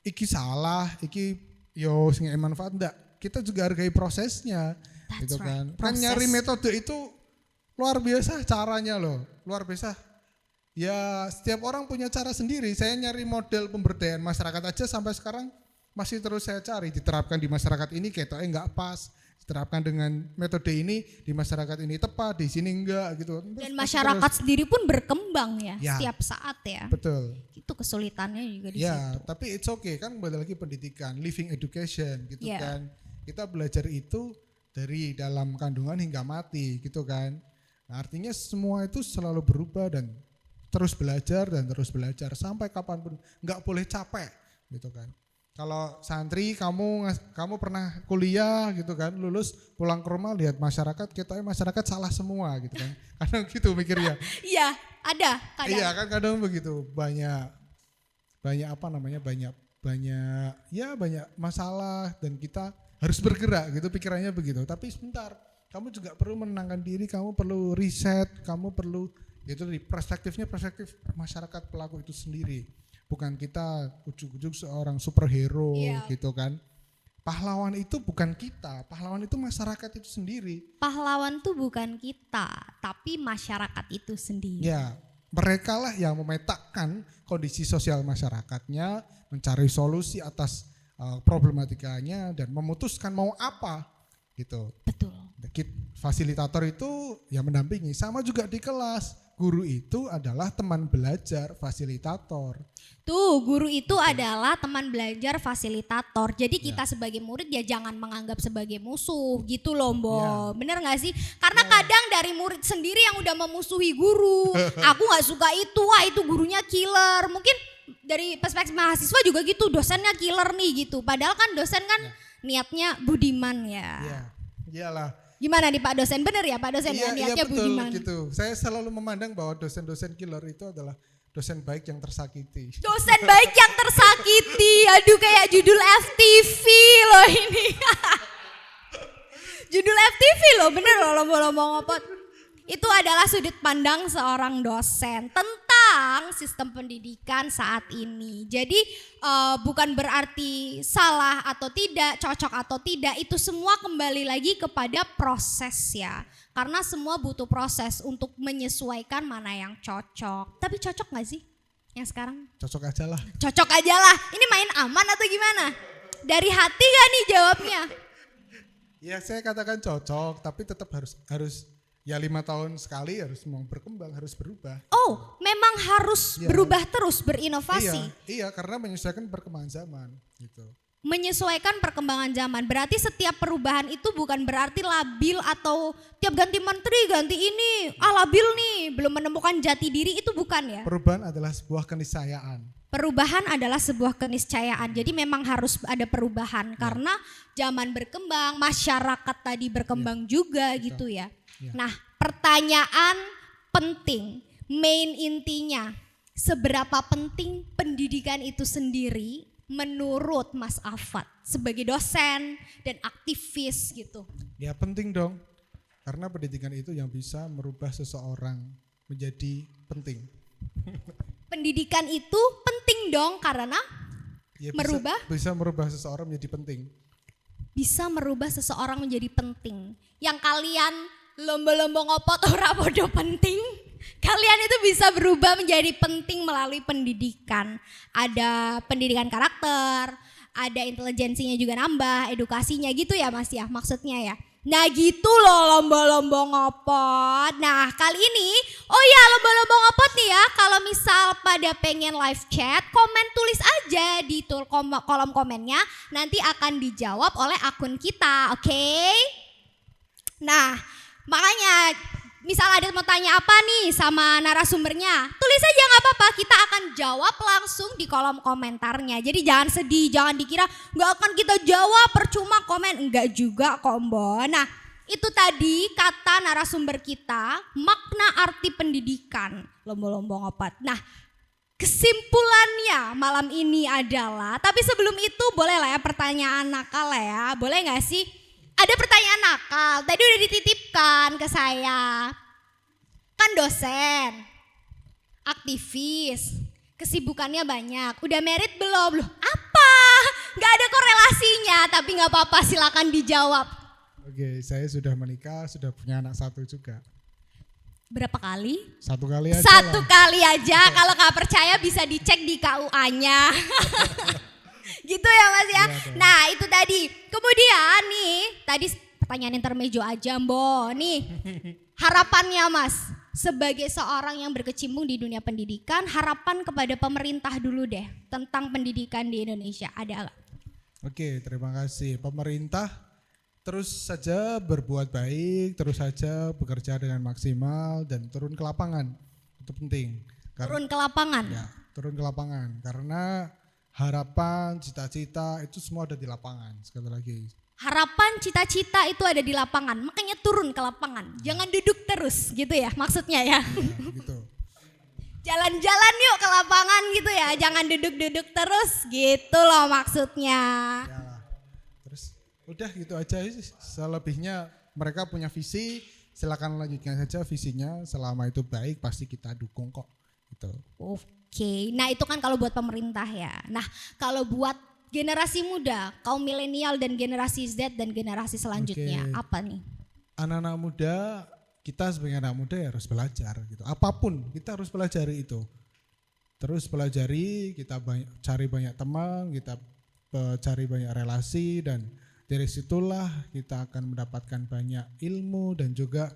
iki salah, iki yo sing manfaat, enggak. Kita juga hargai prosesnya, That's gitu kan. right, Kan proses. nyari metode itu luar biasa caranya loh, luar biasa. Ya setiap orang punya cara sendiri. Saya nyari model pemberdayaan masyarakat aja sampai sekarang masih terus saya cari. Diterapkan di masyarakat ini ketoknya nggak pas. Diterapkan dengan metode ini di masyarakat ini tepat, di sini enggak gitu. Dan Masih masyarakat terus. sendiri pun berkembang ya, Ya. setiap saat ya. Betul. Itu kesulitannya juga di Ya, situ. tapi it's okay kan, kembali lagi pendidikan, living education gitu Ya. kan. Kita belajar itu dari dalam kandungan hingga mati gitu kan. Nah, artinya semua itu selalu berubah dan terus belajar sampai kapanpun, nggak boleh capek gitu kan. Kalau santri kamu pernah kuliah gitu kan, lulus pulang ke rumah lihat masyarakat, kita masyarakat salah semua gitu kan. Kadang gitu mikirnya. Iya, ada kadang. Iya kan, kadang begitu, banyak masalah dan kita harus bergerak gitu, pikirannya begitu. Tapi sebentar, kamu juga perlu menenangkan diri, kamu perlu riset, kamu perlu itu dari perspektif masyarakat pelaku itu sendiri. Bukan kita ujuk-ujuk seorang superhero Iya. gitu kan. Pahlawan itu bukan kita, pahlawan itu masyarakat itu sendiri. Pahlawan tuh bukan kita, tapi masyarakat itu sendiri. Ya, mereka lah yang memetakan kondisi sosial masyarakatnya, mencari solusi atas problematikanya dan memutuskan mau apa gitu. Betul. Fasilitator itu yang mendampingi, sama juga di kelas. Guru itu adalah teman belajar, fasilitator. Tuh, guru itu adalah teman belajar fasilitator. Jadi kita sebagai murid ya jangan menganggap sebagai musuh gitu loh, Mbok. Ya. Bener gak sih? Karena kadang dari murid sendiri yang udah memusuhi guru. Aku gak suka itu, wah itu gurunya killer. Mungkin dari perspektif mahasiswa juga gitu, dosennya killer nih gitu. Padahal kan dosen kan niatnya budiman ya. Ya, iyalah. Gimana nih Pak dosen? Bener ya Pak dosen ya niatnya betul budiman. gitu. Saya selalu memandang bahwa dosen-dosen killer itu adalah dosen baik yang tersakiti. Dosen baik yang tersakiti. Aduh kayak judul FTV loh ini. Judul FTV loh, bener loh lomba-lomba ngopot. Itu adalah sudut pandang seorang dosen tentang sistem pendidikan saat ini. Jadi bukan berarti salah atau tidak, cocok atau tidak, itu semua kembali lagi kepada proses ya. Karena semua butuh proses untuk menyesuaikan mana yang cocok. Tapi cocok gak sih yang sekarang? Cocok aja lah. Cocok aja lah. Ini main aman atau gimana? Dari hati gak nih jawabnya? Ya saya katakan cocok, tapi tetap harus ya 5 tahun sekali harus mau berkembang, harus berubah. Oh, memang harus Iya. berubah terus, berinovasi. Iya, karena menyesuaikan perkembangan zaman gitu. Menyesuaikan perkembangan zaman. Berarti setiap perubahan itu bukan berarti labil atau tiap ganti menteri, ganti ini, labil nih, belum menemukan jati diri, itu bukan ya. Perubahan adalah sebuah keniscayaan. Perubahan adalah sebuah keniscayaan. Jadi memang harus ada perubahan karena zaman berkembang, masyarakat tadi berkembang juga gitu ya. Ya. Nah, pertanyaan penting, main intinya, seberapa penting pendidikan itu sendiri menurut Mas Afat sebagai dosen dan aktivis gitu? Ya penting dong, karena pendidikan itu yang bisa merubah seseorang menjadi penting. Pendidikan itu penting dong karena Ya, bisa merubah seseorang menjadi penting. bisa merubah seseorang menjadi penting. Yang kalian lomba-lomba ngopot ora podo penting, Kalian itu bisa berubah menjadi penting melalui pendidikan. Ada pendidikan karakter, ada intelijensinya juga nambah, edukasinya gitu ya Mas ya maksudnya ya. Nah gitu loh lomba-lomba ngopot. Nah kali ini, oh ya lomba-lomba ngopot nih ya. Kalau misal pada pengen live chat, komen tulis aja di kolom komennya. Nanti akan dijawab oleh akun kita, oke? Nah makanya misal ada mau tanya apa nih sama narasumbernya, tulis aja gak apa-apa, kita akan jawab langsung di kolom komentarnya. Jadi jangan sedih, jangan dikira gak akan kita jawab percuma komen, enggak juga kok Mbak. Nah itu tadi kata narasumber kita, makna arti pendidikan lomba-lomba ngopot. Nah kesimpulannya malam ini adalah, tapi sebelum itu boleh lah ya pertanyaan nakal ya, boleh gak sih? Ada pertanyaan nakal, tadi udah dititipkan ke saya. Kan dosen, aktivis, kesibukannya banyak. Udah merit belum? Loh apa? Gak ada korelasinya, tapi gak apa-apa silakan dijawab. Oke, saya sudah menikah, sudah punya anak 1 juga. Berapa kali? 1 kali aja. 1 lah. kali aja, kalau gak percaya bisa dicek di KUA-nya. Gitu ya Mas ya. Iya, dong. Nah itu tadi. Kemudian nih, tadi pertanyaan intermezzo aja Mbok. Nih harapannya Mas sebagai seorang yang berkecimpung di dunia pendidikan, harapan kepada pemerintah dulu deh tentang pendidikan di Indonesia. Ada nggak? Oke, terima kasih. Pemerintah terus saja berbuat baik, terus saja bekerja dengan maksimal dan turun ke lapangan. Itu penting. Turun ke lapangan. Ya, turun ke lapangan karena harapan, cita-cita itu semua ada di lapangan. Sekali lagi. Harapan, cita-cita itu ada di lapangan, makanya turun ke lapangan. Jangan duduk terus gitu ya maksudnya ya. Ya, gitu. Jalan-jalan yuk ke lapangan gitu ya, jangan duduk-duduk terus gitu loh maksudnya. Ya, terus udah gitu aja. Selebihnya mereka punya visi, silakan lanjutkan saja visinya. Selama itu baik pasti kita dukung kok. Gitu. Oke, nah itu kan kalau buat pemerintah ya. Nah kalau buat generasi muda, kaum milenial dan generasi Z dan generasi selanjutnya, Oke. apa nih? Anak-anak muda, kita sebagai anak muda ya harus belajar gitu. Apapun kita harus pelajari itu. Terus pelajari, kita cari banyak teman, kita cari banyak relasi dan dari situlah kita akan mendapatkan banyak ilmu dan juga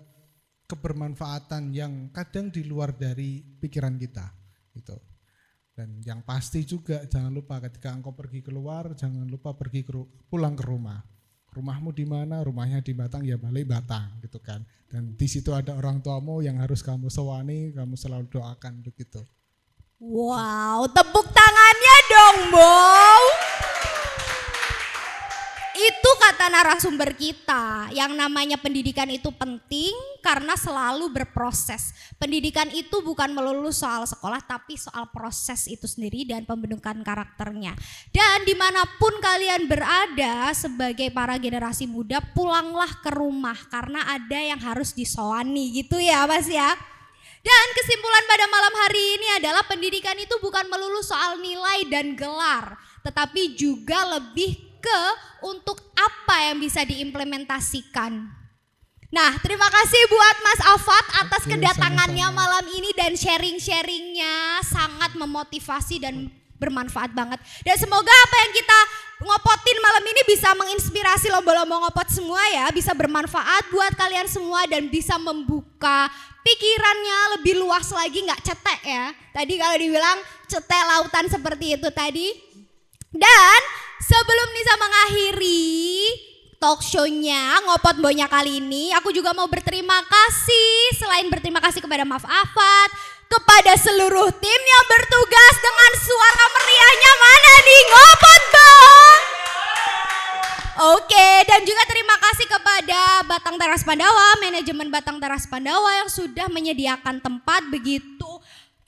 kebermanfaatan yang kadang di luar dari pikiran kita gitu. Dan yang pasti juga jangan lupa ketika engkau pergi keluar, jangan lupa pulang ke rumah. Rumahmu di mana? Rumahnya di Batang, ya balik Batang gitu kan. Dan di situ ada orang tuamu yang harus kamu sewani, kamu selalu doakan untuk itu. Wow, tepuk tangannya dong, Bow. Itu kata narasumber kita, yang namanya pendidikan itu penting karena selalu berproses. Pendidikan itu bukan melulu soal sekolah tapi soal proses itu sendiri dan pembentukan karakternya. Dan dimanapun kalian berada sebagai para generasi muda, pulanglah ke rumah karena ada yang harus disowani gitu ya Mas ya. Dan kesimpulan pada malam hari ini adalah pendidikan itu bukan melulu soal nilai dan gelar, tetapi juga lebih ke untuk apa yang bisa diimplementasikan. Nah, terima kasih buat Mas Afat atas Oke, kedatangannya sama-sama. malam ini dan sharing-sharingnya sangat memotivasi dan bermanfaat banget. Dan semoga apa yang kita ngopotin malam ini bisa menginspirasi lomba-lomba ngopot semua ya, bisa bermanfaat buat kalian semua dan bisa membuka pikirannya lebih luas lagi, nggak cetek ya. Tadi kalau dibilang cetek lautan seperti itu tadi. Dan sebelum Nisa mengakhiri talk show-nya Ngopot Bonya kali ini, aku juga mau berterima kasih. Selain berterima kasih kepada Mas Afat, kepada seluruh tim yang bertugas dengan suara meriahnya mana nih Ngopot Bang. Oke, dan juga terima kasih kepada Batang Teras Pandawa, manajemen Batang Teras Pandawa yang sudah menyediakan tempat begitu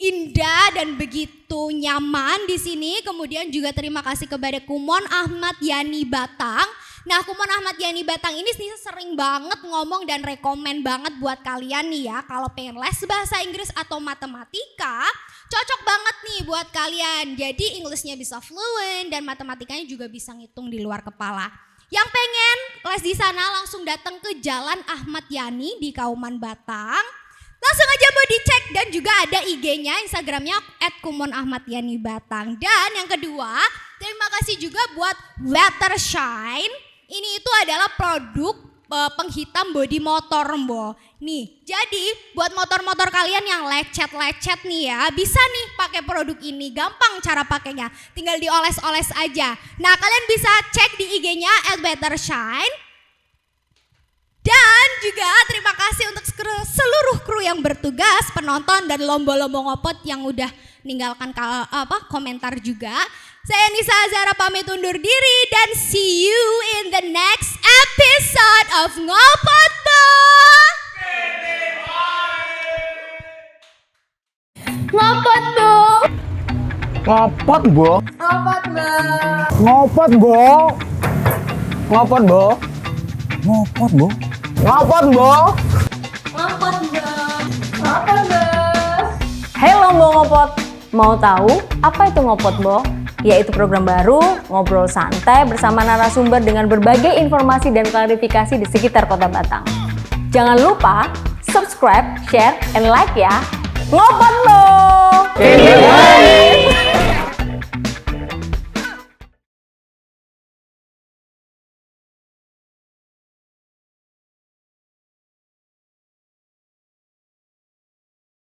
indah dan begitu nyaman di sini. Kemudian juga terima kasih kepada Kumon Ahmad Yani Batang. Nah, Kumon Ahmad Yani Batang ini sering banget ngomong dan rekomen banget buat kalian nih ya. Kalau pengen les bahasa Inggris atau matematika, cocok banget nih buat kalian. Jadi Inggrisnya bisa fluent dan matematikanya juga bisa ngitung di luar kepala. Yang pengen les di sana langsung datang ke Jalan Ahmad Yani di Kauman Batang. Langsung aja mau dicek dan juga ada IG-nya, Instagramnya @kumonahmadiyanibatang. Dan yang kedua, terima kasih juga buat Watershine. Ini itu adalah produk penghitam bodi motor, Mbo. Nih, jadi buat motor-motor kalian yang lecet-lecet nih ya, bisa nih pakai produk ini. Gampang cara pakainya, tinggal dioles-oles aja. Nah, kalian bisa cek di IG-nya @Watershine. Dan juga terima kasih untuk seluruh kru yang bertugas, penonton dan lomba-lomba ngopot yang udah ninggalkan komentar juga. Saya Nisa Azara pamit undur diri dan see you in the next episode of Ngopot Bo. Ngopot Bo. Ngopot, Bo. Ngopot Bo. Ngopot, Bo. Ngopot, Bo. Ngopot, Bo. Ngopot, Bo. Ngopot Bo. Ngopot Bo. Hai Lombo Ngopot, mau tahu apa itu Ngopot Bo? Yaitu program baru, ngobrol santai bersama narasumber dengan berbagai informasi dan klarifikasi di sekitar Kota Batang. Jangan lupa subscribe, share, and like ya. Ngopot Bo!